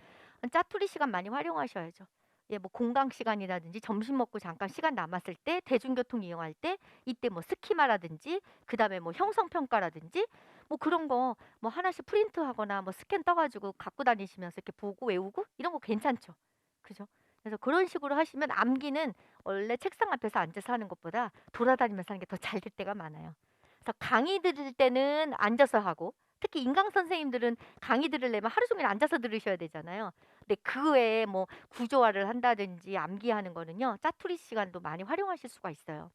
짜투리 시간 많이 활용하셔야죠. 예, 뭐 공강 시간이라든지 점심 먹고 잠깐 시간 남았을 때 대중교통 이용할 때 이때 뭐 스키마라든지 그다음에 뭐 형성평가라든지 뭐 그런 거 뭐 하나씩 프린트하거나 뭐 스캔 떠가지고 갖고 다니시면서 이렇게 보고 외우고 이런 거 괜찮죠. 그죠? 그래서 그런 식으로 하시면 암기는 원래 책상 앞에서 앉아서 하는 것보다 돌아다니면서 하는 게 더 잘 될 때가 많아요. 그래서 강의 들을 때는 앉아서 하고 특히 인강 선생님들은 강의 들으려면 하루 종일 앉아서 들으셔야 되잖아요. 근데 그 외에 뭐 구조화를 한다든지 암기하는 거는요. 짜투리 시간도 많이 활용하실 수가 있어요.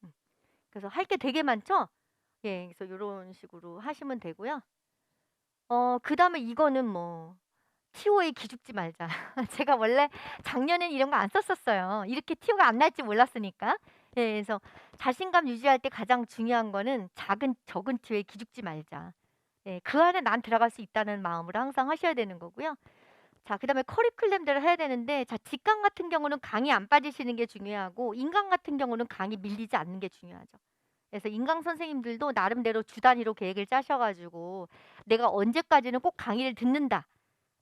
음. 그래서 할 게 되게 많죠? 예, 그래서 요런 식으로 하시면 되고요. 그다음에 이거는 뭐 TO에 기죽지 말자. 제가 원래 작년엔 이런 거 안 썼었어요. 이렇게 TO가 안 날지 몰랐으니까. 예, 그래서 자신감 유지할 때 가장 중요한 거는 적은 TO에 기죽지 말자. 예, 그 안에 난 들어갈 수 있다는 마음으로 항상 하셔야 되는 거고요. 자, 그다음에 커리큘럼대로 해야 되는데 자, 직강 같은 경우는 강의 안 빠지시는 게 중요하고 인강 같은 경우는 강의 밀리지 않는 게 중요하죠. 그래서 인강 선생님들도 나름대로 주 단위로 계획을 짜셔 가지고 내가 언제까지는 꼭 강의를 듣는다.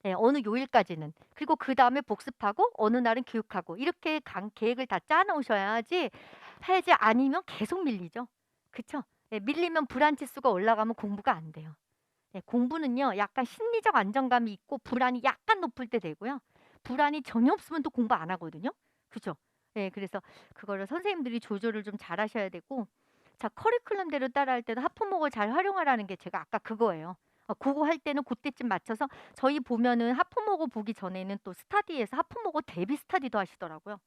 예, 어느 요일까지는. 그리고 그다음에 복습하고 어느 날은 교육하고 이렇게 계획을 다 짜 놓으셔야지 하지 아니면 계속 밀리죠. 그쵸? 예, 밀리면 불안 지수가 올라가면 공부가 안 돼요. 예, 공부는요. 약간 심리적 안정감이 있고 불안이 약간 높을 때 되고요. 불안이 전혀 없으면 또 공부 안 하거든요. 그죠? 예, 그래서 그거를 선생님들이 조절을 좀 잘하셔야 되고 자, 커리큘럼대로 따라할 때는 하프목을 잘 활용하라는 게 제가 아까 그거예요. 그거 할 때는 그때쯤 맞춰서 저희 보면은 하프모고 보기 전에는 또 스터디에서 하프모고 대비 스터디도 하시더라고요.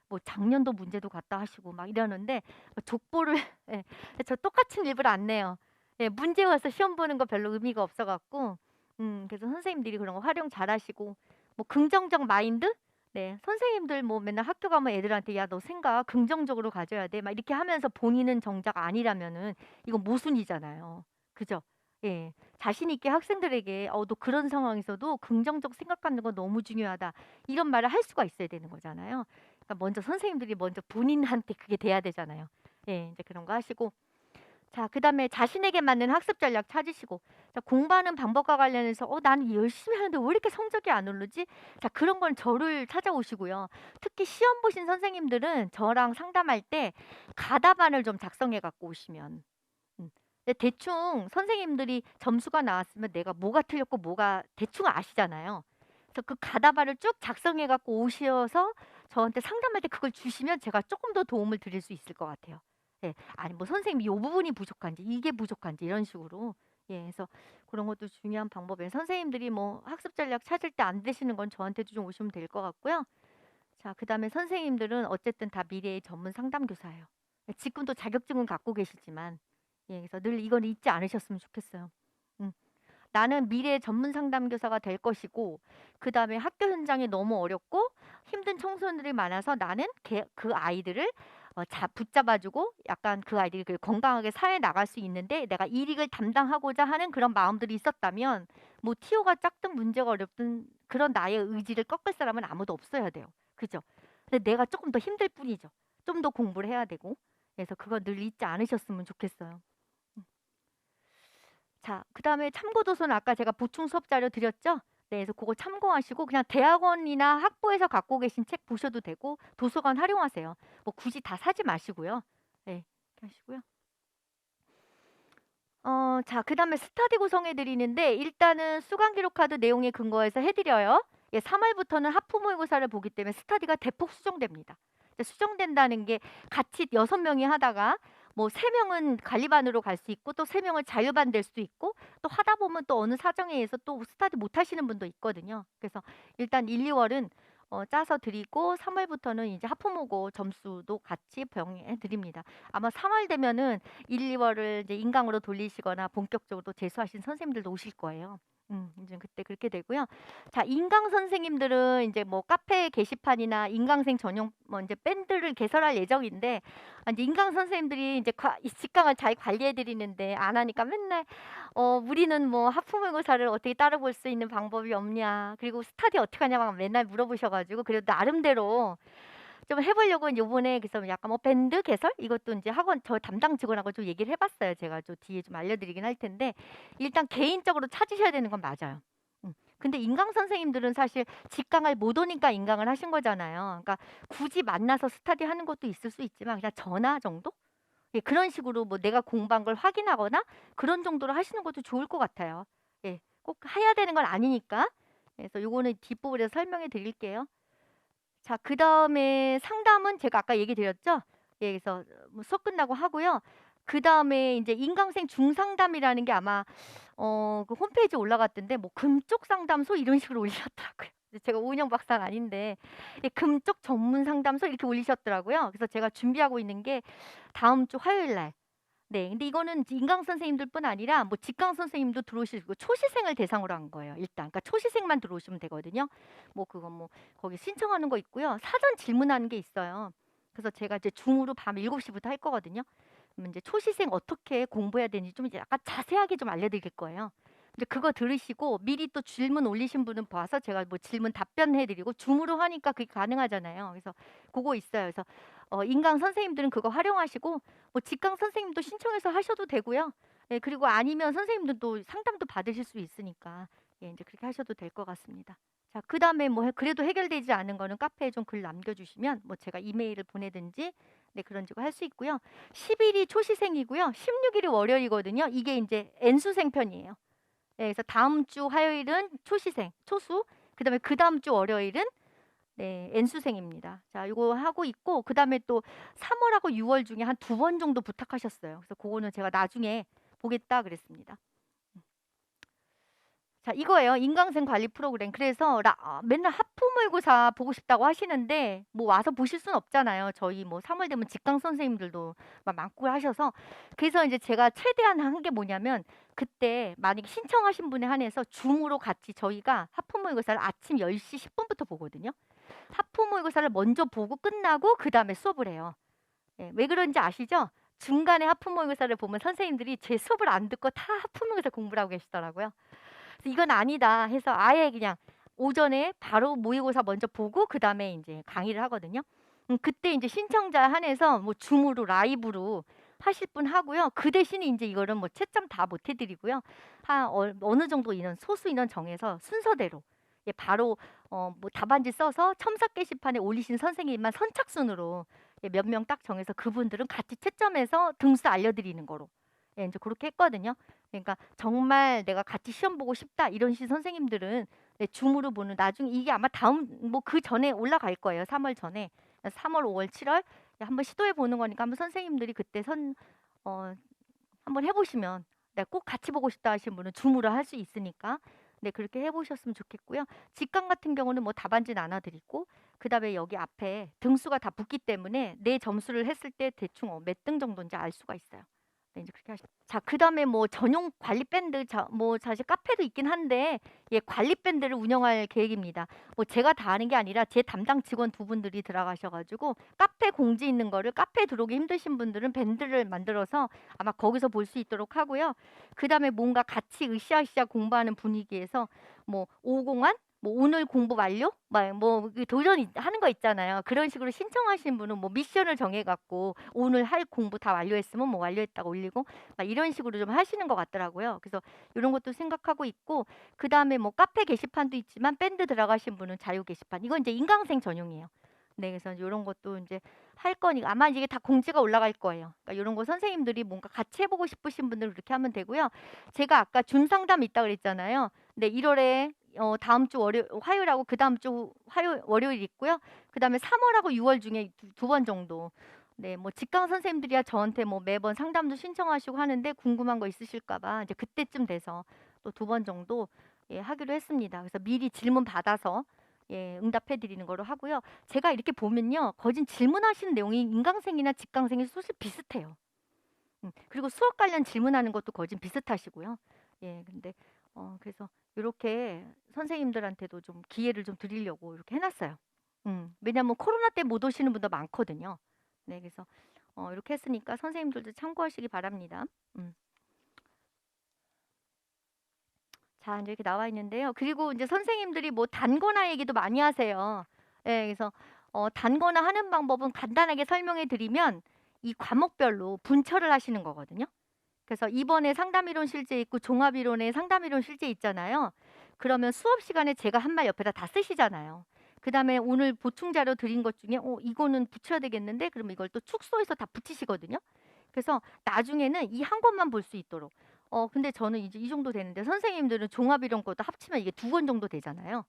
뭐 작년도 문제도 갖다 하시고 막 이러는데 족보를 예, 저 똑같은 일부러 안 내요. 예, 문제 와서 시험 보는 거 별로 의미가 없어 갖고 그래서 선생님들이 그런 거 활용 잘하시고 뭐 긍정적 마인드 네, 선생님들 뭐 맨날 학교 가면 애들한테 야, 너 생각 긍정적으로 가져야 돼. 막 이렇게 하면서 본인은 정작 아니라면은 이건 모순이잖아요. 그죠? 예. 자신 있게 학생들에게 너 그런 상황에서도 긍정적 생각하는 거 너무 중요하다. 이런 말을 할 수가 있어야 되는 거잖아요. 그러니까 먼저 선생님들이 먼저 본인한테 그게 돼야 되잖아요. 예, 이제 그런 거 하시고 자, 그다음에 자신에게 맞는 학습 전략 찾으시고, 자, 공부하는 방법과 관련해서 나는 열심히 하는데 왜 이렇게 성적이 안 오르지? 자, 그런 건 저를 찾아오시고요. 특히 시험 보신 선생님들은 저랑 상담할 때 가다반을 좀 작성해 갖고 오시면. 근데 대충 선생님들이 점수가 나왔으면 내가 뭐가 틀렸고 뭐가 대충 아시잖아요. 그래서 그 가다바를 쭉 작성해 갖고 오셔서 저한테 상담할 때 그걸 주시면 제가 조금 더 도움을 드릴 수 있을 것 같아요. 예. 아니 뭐 선생님이 요 부분이 부족한지 이게 부족한지 이런 식으로. 예. 그래서 그런 것도 중요한 방법이에요. 선생님들이 뭐 학습 전략 찾을 때 안 되시는 건 저한테도 좀 오시면 될 것 같고요. 자, 그다음에 선생님들은 어쨌든 다 미래의 전문 상담 교사예요. 예, 지금도 자격증은 갖고 계시지만 예, 그래서 늘 이건 잊지 않으셨으면 좋겠어요. 음. 나는 미래의 전문 상담 교사가 될 것이고, 그다음에 학교 현장이 너무 어렵고 힘든 청소년들이 많아서 나는 그 아이들을 붙잡아주고 약간 그 아이들이 건강하게 사회에 나갈 수 있는데 내가 일익을 담당하고자 하는 그런 마음들이 있었다면 뭐 티오가 작든 문제가 어렵든 그런 나의 의지를 꺾을 사람은 아무도 없어야 돼요. 그죠? 근데 내가 조금 더 힘들 뿐이죠. 좀 더 공부를 해야 되고. 그래서 그거 늘 잊지 않으셨으면 좋겠어요. 자, 그다음에 참고 도서는 아까 제가 보충 수업 자료 드렸죠? 네, 그래서 그거 참고하시고 그냥 대학원이나 학부에서 갖고 계신 책 보셔도 되고 도서관 활용하세요. 뭐 굳이 다 사지 마시고요. 네, 이렇게 하시고요. 자, 그다음에 스터디 구성해 드리는데 일단은 수강 기록 카드 내용에 근거해서 해 드려요. 예, 3월부터는 하프 모의고사를 보기 때문에 스터디가 대폭 수정됩니다. 이제 수정된다는 게 같이 6명이 하다가 뭐 3명은 관리반으로 갈 수 있고 또 3명은 자율반 될 수도 있고 또 하다 보면 또 어느 사정에 의해서 또 스터디 못 하시는 분도 있거든요. 그래서 일단 1, 2월은 짜서 드리고 3월부터는 이제 하프모고 점수도 같이 병행해 드립니다. 아마 3월 되면은 1, 2월을 이제 인강으로 돌리시거나 본격적으로 재수하신 선생님들도 오실 거예요. 이제 그때 그렇게 되고요. 자, 인강 선생님들은 이제 뭐 카페 게시판이나 인강생 전용 뭐 이제 밴드를 개설할 예정인데 이제 인강 선생님들이 이제 이 직강을 잘 관리해 드리는데 안 하니까 맨날 우리는 뭐 하프 모의고사를 어떻게 따로 볼 수 있는 방법이 없냐. 그리고 스터디 어떻게 하냐 막 맨날 물어보셔 가지고 그래도 나름대로 좀 해 보려고 요번에 그래서 약간 뭐 밴드 개설 이것도 인제 학원 저 담당 직원하고 좀 얘기를 해 봤어요. 제가 좀 뒤에 좀 알려 드리긴 할 텐데 일단 개인적으로 찾으셔야 되는 건 맞아요. 근데 인강 선생님들은 사실 직강을 못 오니까 인강을 하신 거잖아요. 그러니까 굳이 만나서 스터디 하는 것도 있을 수 있지만 그냥 전화 정도? 예, 그런 식으로 뭐 내가 공부한 걸 확인하거나 그런 정도로 하시는 것도 좋을 것 같아요. 예. 꼭 해야 되는 건 아니니까. 그래서 요거는 뒷부분에서 설명해 드릴게요. 자, 그다음에 상담은 제가 아까 얘기 드렸죠? 예, 그래서 뭐 수업 끝나고 하고요. 그다음에 인제 인강생 중상담이라는 게 아마 그 홈페이지에 올라갔던데 뭐 금쪽 상담소 이런 식으로 올리셨더라고요. 근데 제가 오은영 박사는 아닌데 예, 금쪽 전문 상담소 이렇게 올리셨더라고요. 그래서 제가 준비하고 있는 게 다음 주 화요일 날. 네. 근데 이거는 인강 선생님들뿐 아니라 뭐 직강 선생님도 들어오시고 초시생을 대상으로 한 거예요, 일단. 그러니까 초시생만 들어오시면 되거든요. 뭐 그건 뭐 거기 신청하는 거 있고요. 사전 질문하는 게 있어요. 그래서 제가 이제 줌으로 밤 7시 부터 할 거거든요. 그러면 인제 초시생 어떻게 공부해야 되는지 좀 이제 약간 자세하게 좀 알려 드릴 거예요. 이제 그거 들으시고 미리 또 질문 올리신 분은 봐서 제가 뭐 질문 답변해 드리고 줌으로 하니까 그게 가능하잖아요. 그래서 고거 있어요. 그래서 인강 선생님들은 그거 활용하시고 뭐 직강 선생님도 신청해서 하셔도 되고요. 예, 그리고 아니면 선생님들도 상담도 받으실 수 있으니까 예, 인제 그렇게 하셔도 될 것 같습니다. 자, 그다음에 뭐 그래도 해결되지 않은 거는 카페에 좀 글 남겨 주시면 뭐 제가 이메일을 보내든지 네, 그런 식으로 할 수 있고요. 10 일이 초시생이고요. 16 일이 월요일이거든요. 이게 인제 N수생 편이에요. 네, 그래서 다음 주 화요일은 초시생, 초수. 그다음에 그다음 주 월요일은 네, N수생입니다. 자, 요거 하고 있고 그다음에 또 3 월하고 6월 중에 한 2번 정도 부탁하셨어요. 그래서 고거는 제가 나중에 보겠다 그랬습니다. 자, 이거예요. 인강생 관리 프로그램. 그래서 맨날 하프 모의고사 보고 싶다고 하시는데 뭐 와서 보실 수는 없잖아요. 저희 뭐 3월 되면 직강 선생님들도 막 많고 하셔서 그래서 인제 제가 최대한 한 게 뭐냐면 그때 만약에 신청하신 분에 한해서 줌으로 같이 저희가 하프 모의고사를 아침 10시 10 분부터 보거든요. 하프 모의고사를 먼저 보고 끝나고 그다음에 수업을 해요. 예, 왜 그런지 아시죠? 중간에 하프 모의고사를 보면 선생님들이 제 수업을 안 듣고 다 하프 모의고사 공부를 하고 계시더라고요. 그래서 '이건 아니다.' 해서 아예 그냥 오전에 바로 모의고사 먼저 보고 그다음에 인제 강의를 하거든요. 그때 인제 신청자 한해서 뭐 줌으로 라이브로 하실 분 하고요. 그 대신에 인제 이거를 뭐 채점 다 못 해 드리고요. 한 어느 정도 인원 소수 인원 정해서 순서대로 예 바로 뭐 답안지 써서 첨삭 게시판에 올리신 선생님만 선착순으로 예 몇 명 딱 정해서 그분들은 같이 채점해서 등수 알려드리는 거로 예 인제 고렇게 했거든요. 그러니까 정말 '내가 같이 시험 보고 싶다.' 이러신 선생님들은 네 줌으로 보는 나중에 이게 아마 다음 뭐 그전에 올라갈 거예요, 3월 전에. 3 월, 5 월, 7월 한번 시도해 보는 거니까 한번 선생님들이 그때 어 한번 해 보시면 네 꼭 같이 보고 싶다 하시는 분은 줌으로 할 수 있으니까 네 그렇게 해 보셨으면 좋겠고요. 직강 같은 경우는 뭐 답안지 나눠 드리고 그다음에 여기 앞에 등수가 다 붙기 때문에 내 점수를 했을 때 대충 몇 등 정도인지 알 수가 있어요. 네 인제 그렇게 하시 자 그다음에 뭐 전용 관리 밴드 뭐 사실 카페도 있긴 한데 예 관리 밴드를 운영할 계획입니다. 뭐 제가 다 하는 게 아니라 제 담당 직원 두 분들이 들어가셔 가지고 카페 공지 있는 거를 카페에 들어오기 힘드신 분들은 밴드를 만들어서 아마 거기서 볼 수 있도록 하고요. 그다음에 뭔가 같이 으쌰으쌰 공부하는 분위기에서 뭐 오공환 뭐 오늘 공부 완료? 막 뭐 그 도전 하는 거 있잖아요. 그런 식으로 신청하신 분은 뭐 미션을 정해 갖고 오늘 할 공부 다 완료했으면 뭐 완료했다고 올리고 막 이런 식으로 좀 하시는 것 같더라고요. 그래서 이런 것도 생각하고 있고 그다음에 뭐 카페 게시판도 있지만 밴드 들어가신 분은 자유 게시판. 이건 이제 인강생 전용이에요. 네 그래서 요런 것도 인제 할 거니까 아마 이게 다 공지가 올라갈 거예요. 그러니까 요런 거 선생님들이 뭔가 같이 해 보고 싶으신 분들은 그렇게 하면 되고요. 제가 아까 줌 상담 있다 그랬잖아요. 네 1 월에 다음 주 화요일하고 그다음 주 월요일 있고요. 그다음에 3 월하고 6월 중에 두 번 정도 네 뭐 직강 선생님들이야 저한테 뭐 매번 상담도 신청하시고 하는데 궁금한 거 있으실까 봐 이제 그때쯤 돼서 또 두 번 정도 예 하기로 했습니다. 그래서 미리 질문 받아서 예 응답해 드리는 거로 하고요. 제가 이렇게 보면요. 거진 질문하시는 내용이 인강생이나 직강생이 사실 비슷해요. 그리고 수업 관련 질문하는 것도 거진 비슷하시고요. 예 근데 그래서 요렇게 선생님들한테도 좀 기회를 좀 드리려고 이렇게 해 놨어요. 왜냐면 코로나 때 못 오시는 분도 많거든요. 네 그래서 이렇게 했으니까 선생님들도 참고하시기 바랍니다. 음. 자 인제 이렇게 나와 있는데요. 그리고 인제 선생님들이 뭐 단거나 얘기도 많이 하세요. 예 그래서 단거나 하는 방법은 간단하게 설명해 드리면 이 과목별로 분철을 하시는 거거든요. 그래서 이번에 상담이론 실제 있고 종합이론에 상담이론 실제 있잖아요. 그러면 수업 시간에 제가 한 말 옆에다 다 쓰시잖아요. 그다음에 오늘 보충 자료 드린 것 중에 '이거는 붙여야 되겠는데?' 그러면 이걸 또 축소해서 다 붙이시거든요. 그래서 나중에는 이 한 권만 볼 수 있도록. 근데 저는 이제 이 정도 되는데 선생님들은 종합 이론 것도 합치면 이게 두 권 정도 되잖아요.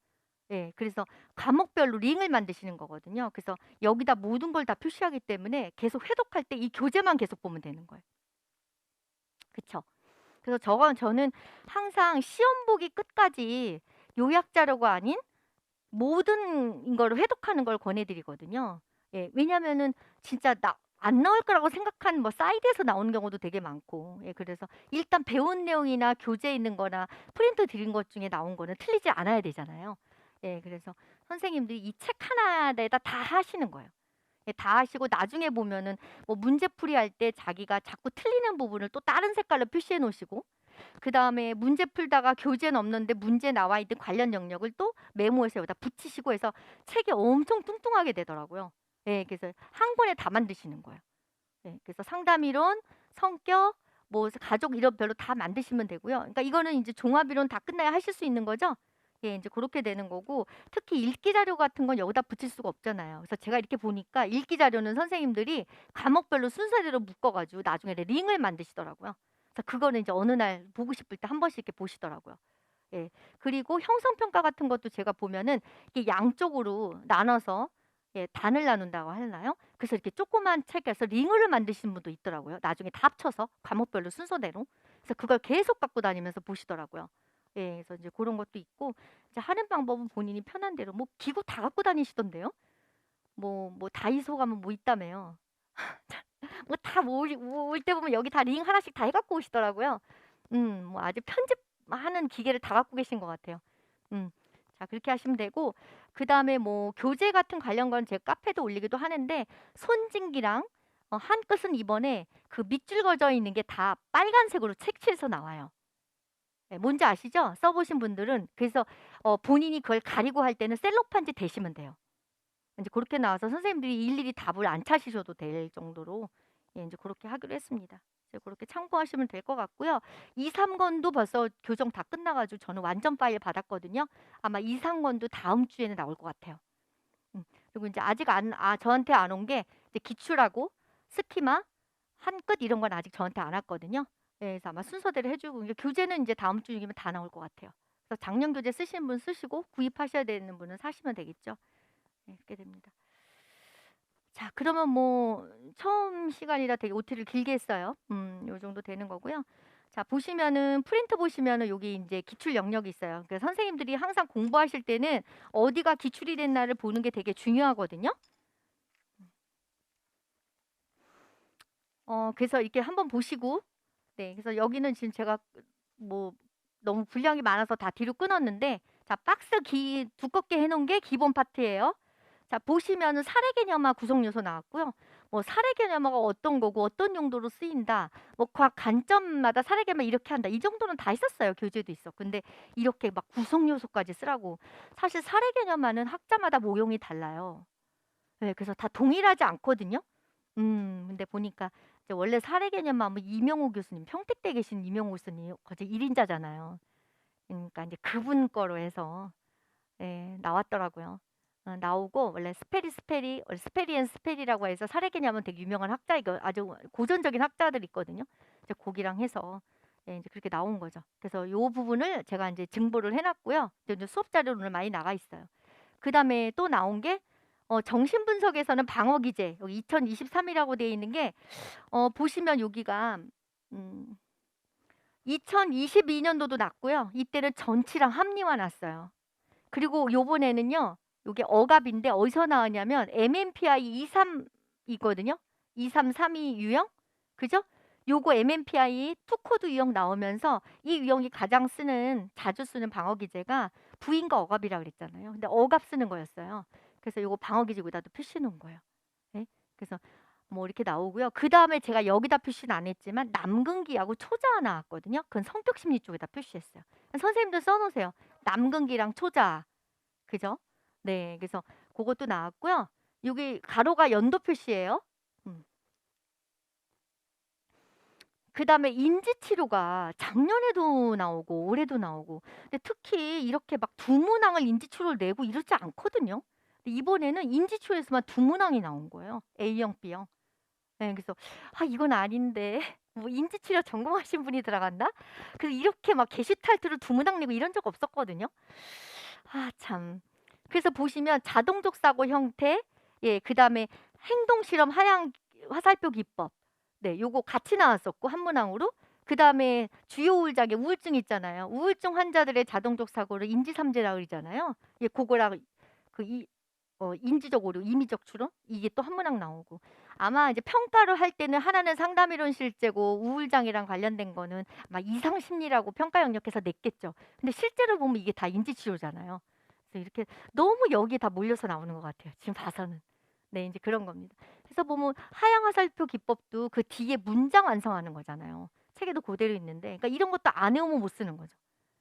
예. 그래서 과목별로 링을 만드시는 거거든요. 그래서 여기다 모든 걸 다 표시하기 때문에 계속 회독할 때 이 교재만 계속 보면 되는 거예요. 그쵸? 그래서 저는 항상 시험 보기 끝까지 요약 자료가 아닌 모든 거를 회독하는 걸 권해 드리거든요. 예. 왜냐면은 진짜 안 나올 거라고 생각한 뭐 사이트에서 나오는 경우도 되게 많고 예 그래서 일단 배운 내용이나 교재에 있는 거나 프린트 드린 것 중에 나온 거는 틀리지 않아야 되잖아요. 예 그래서 선생님들이 이 책 하나에다 다 하시는 거예요. 예 다 하시고 나중에 보면은 뭐 문제풀이 할 때 자기가 자꾸 틀리는 부분을 또 다른 색깔로 표시해 놓으시고 그다음에 문제 풀다가 교재는 없는데 문제 나와 있는 관련 영역을 또 메모해서 여기다 붙이시고 해서 책이 엄청 뚱뚱하게 되더라고요. 예. 그래서 한 권에 다 만드시는 거예요. 예. 그래서 상담 이론, 성격, 뭐 가족 이론 별로 다 만드시면 되고요. 그러니까 이거는 인제 종합 이론 다 끝나야 하실 수 있는 거죠. 예. 인제 고렇게 되는 거고 특히 읽기 자료 같은 건 여기다 붙일 수가 없잖아요. 그래서 제가 이렇게 보니까 읽기 자료는 선생님들이 과목별로 순서대로 묶어 가지고 나중에 링을 만드시더라고요. 그래서 그거는 이제 어느 날 보고 싶을 때 한 번씩 이렇게 보시더라고요. 예. 그리고 형성 평가 같은 것도 제가 보면은 이게 양쪽으로 나눠서 예 단을 나눈다고 하나요? 그래서 이렇게 조그만 책에서 링을 만드시는 분도 있더라고요. 나중에 다 합쳐서 과목별로 순서대로. 그래서 그걸 계속 갖고 다니면서 보시더라고요. 예. 그래서 이제 고런 것도 있고 이제 하는 방법은 본인이 편한 대로 뭐 기구 다 갖고 다니시던데요. 뭐 다이소 가면 뭐 있다며요. 뭐 다 모을 때 보면 여기 다 링 하나씩 다 해 갖고 오시더라고요. 뭐 아주 편집하는 기계를 다 갖고 계신 것 같아요. 음. 자 그렇게 하시면 되고 그다음에 뭐 교재 같은 관련 건 제 카페도 올리기도 하는데 손진기랑 한끝은 이번에 그 밑줄 그어져 있는 게 다 빨간색으로 색칠해서 나와요. 예 뭔지 아시죠? 써 보신 분들은. 그래서 본인이 그걸 가리고 할 때는 셀로판지 대시면 돼요. 인제 고렇게 나와서 선생님들이 일일이 답을 안 찾으셔도 될 정도로 예, 이제 그렇게 하기로 했습니다. 이제 그렇게 참고하시면 될 것 같고요. 2, 3권도 벌써 교정 다 끝나가지고 저는 완전 파일 받았거든요. 아마 2, 3권도 다음 주에는 나올 것 같아요. 그리고 이제 아직 저한테 안 온 게 이제 기출하고 스키마, 한끝 이런 건 아직 저한테 안 왔거든요. 예, 그래서 아마 순서대로 해주고 이제 교재는 이제 다음 주이면 다 나올 것 같아요. 그래서 작년 교재 쓰시는 분 쓰시고 구입하셔야 되는 분은 사시면 되겠죠. 네, 이렇게 됩니다. 자, 그러면 뭐 처음 시간이라 되게 OT를 길게 했어요. 요 정도 되는 거고요. 자, 보시면은 프린트 보시면은 여기 이제 기출 영역이 있어요. 그래서 선생님들이 항상 공부하실 때는 어디가 기출이 됐나를 보는 게 되게 중요하거든요. 그래서 이렇게 한번 보시고, 네, 그래서 여기는 지금 제가 뭐 너무 분량이 많아서 다 뒤로 끊었는데, 자, 박스 두껍게 해놓은 게 기본 파트예요. 자, 보시면은 사례 개념화 구성 요소 나왔고요. 뭐 사례 개념화가 어떤 거고 어떤 용도로 쓰인다. 뭐 각 관점마다 사례 개념화 이렇게 한다. 이 정도는 다 있었어요. 교재도 있어. 근데 이렇게 막 구성 요소까지 쓰라고. 사실 사례 개념화는 학자마다 모형이 달라요. 네, 그래서 다 동일하지 않거든요. 근데 보니까 이제 원래 사례 개념만 하면 이명호 교수님, 평택대 계신 이명호 교수님 거제 1인자잖아요. 그러니까 이제 그분 거로 해서 예, 나왔더라고요. 나오고 원래 스페리 앤 스페리라고 해서 사례 개념은 되게 유명한 학자 이거 아주 고전적인 학자들 있거든요. 이제 거기랑 해서 예, 이제 그렇게 나온 거죠. 그래서 요 부분을 제가 이제 증보를 해놨고요. 이제 수업 자료로 많이 나가 있어요. 그 다음에 또 나온 게 정신분석에서는 방어기제 여기 2023이라고 되어 있는 게 보시면 여기가 2022년도도 났고요. 이때는 전치랑 합리화 났어요. 그리고 요번에는요. 요게 억압인데 어디서 나왔냐면 MMPI 23이거든요. 2332 유형. 그죠? 요거 MMPI 투코드 유형 나오면서 이 유형이 가장 자주 쓰는 방어 기제가 부인과 억압이라고 그랬잖아요. 근데 억압 쓰는 거였어요. 그래서 요거 방어 기제 여기다도 표시해 놓은 거예요. 네? 그래서 뭐 이렇게 나오고요. 그 다음에 제가 여기다 표시는 안 했지만 남근기하고 초자 나왔거든요. 그건 성격심리 쪽에다 표시했어요. 선생님들 써놓으세요. 남근기랑 초자. 그죠? 네, 그래서 그것도 나왔고요. 여기 가로가 연도 표시예요. 그 다음에 인지치료가 작년에도 나오고 올해도 나오고 근데 특히 이렇게 막 두문항을 인지치료를 내고 이러지 않거든요. 근데 이번에는 인지치료에서만 두문항이 나온 거예요. A형, B형. 네, 그래서 이건 아닌데 뭐 인지치료 전공하신 분이 들어간다? 그래서 이렇게 막 게시탈트를 두문항 내고 이런 적 없었거든요. 참. 그래서 보시면 자동적 사고 형태, 예, 그다음에 행동 실험 화살표 기법. 네, 요거 같이 나왔었고 한 문항으로. 그다음에 주요 우울장애 우울증 있잖아요. 우울증 환자들의 자동적 사고를 인지삼재라 그러잖아요. 예, 그거랑 인지적 오류, 임의적 추론 이게 또 한 문항 나오고 아마 이제 평가를 할 때는 하나는 상담이론 실제고 우울장애랑 관련된 거는 아마 이상 심리라고 평가 영역에서 냈겠죠. 근데 실제로 보면 이게 다 인지치료잖아요. 그래서 이렇게 너무 여기에 다 몰려서 나오는 것 같아요. 지금 봐서는. 네, 이제 그런 겁니다. 그래서 보면 하향 화살표 기법도 그 뒤에 문장 완성하는 거잖아요. 책에도 그대로 있는데, 그러니까 이런 것도 안 외우면 못 쓰는 거죠.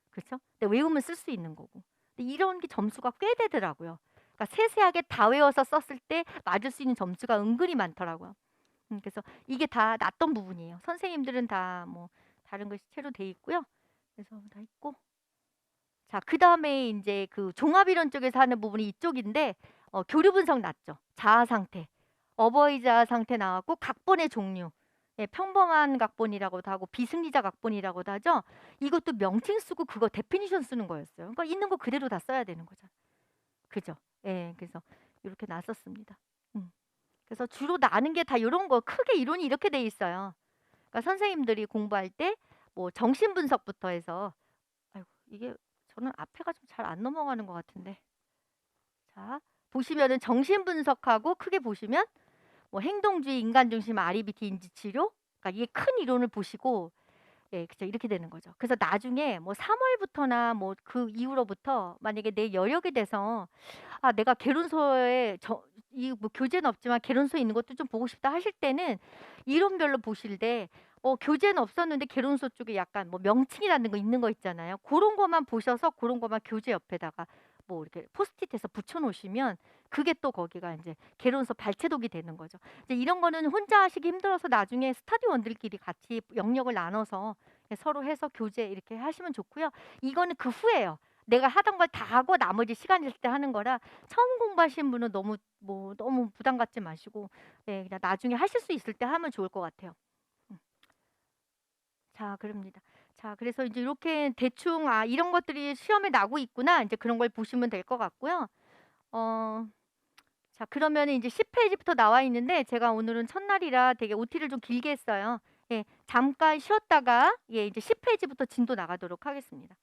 그렇죠? 근데 외우면 쓸 수 있는 거고. 근데 이런 게 점수가 꽤 되더라고요. 그러니까 세세하게 다 외워서 썼을 때 맞을 수 있는 점수가 은근히 많더라고요. 그래서 이게 다 낫던 부분이에요. 선생님들은 다 뭐 다른 것이 채로 돼 있고요. 그래서 다 있고. 자, 그 다음에 이제 그 종합이론 쪽에서 하는 부분이 이쪽인데 교류 분석 났죠. 자아 상태, 어버이 자아 상태 나왔고 각본의 종류. 예, 평범한 각본이라고도 하고 비승리자 각본이라고도 하죠. 이것도 명칭 쓰고 그거 데피니션 쓰는 거였어요. 그러니까 있는 거 그대로 다 써야 되는 거죠. 그죠? 예, 그래서 이렇게 났었습니다. 그래서 주로 나는 게 다 이런 거 크게 이론이 이렇게 돼 있어요. 그러니까 선생님들이 공부할 때 뭐 정신 분석부터 해서 아이고 이게 저는 앞에가 좀 잘 안 넘어가는 것 같은데 자 보시면은 정신 분석하고 크게 보시면 뭐 행동주의, 인간중심, REBT, 인지치료 그러니까 이게 큰 이론을 보시고 예, 그죠. 이렇게 되는 거죠. 그래서 나중에 뭐 3월부터나 뭐 그 이후로부터 만약에 내 여력이 돼서 내가 개론서에 이 뭐 교재는 없지만 개론서에 있는 것도 좀 보고 싶다 하실 때는 이론별로 보실 때 교재는 없었는데 개론서 쪽에 약간 뭐 명칭이라는 거 있는 거 있잖아요. 그런 것만 보셔서 그런 것만 교재 옆에다가 뭐 이렇게 포스트잇해서 붙여 놓으시면 그게 또 거기가 인제 개론서 발췌독이 되는 거죠. 이제 이런 거는 혼자 하시기 힘들어서 나중에 스터디원들끼리 같이 영역을 나눠서 서로 해서 교재 이렇게 하시면 좋고요. 이거는 그 후에요. 내가 하던 걸 다 하고 나머지 시간 있을 때 하는 거라 처음 공부하시는 분은 너무 부담 갖지 마시고 그냥 나중에 하실 수 있을 때 하면 좋을 것 같아요. 음. 자 그럽니다. 자 그래서 이제 요렇게 대충 '아 이런 것들이 시험에 나고 있구나.' 인제 그런 걸 보시면 될 것 같고요. 어 자 그러면은 인제 10 페이지부터 나와 있는데 제가 오늘은 첫날이라 되게 OT를 좀 길게 했어요. 잠깐 쉬었다가 이제 10 페이지부터 진도 나가도록 하겠습니다.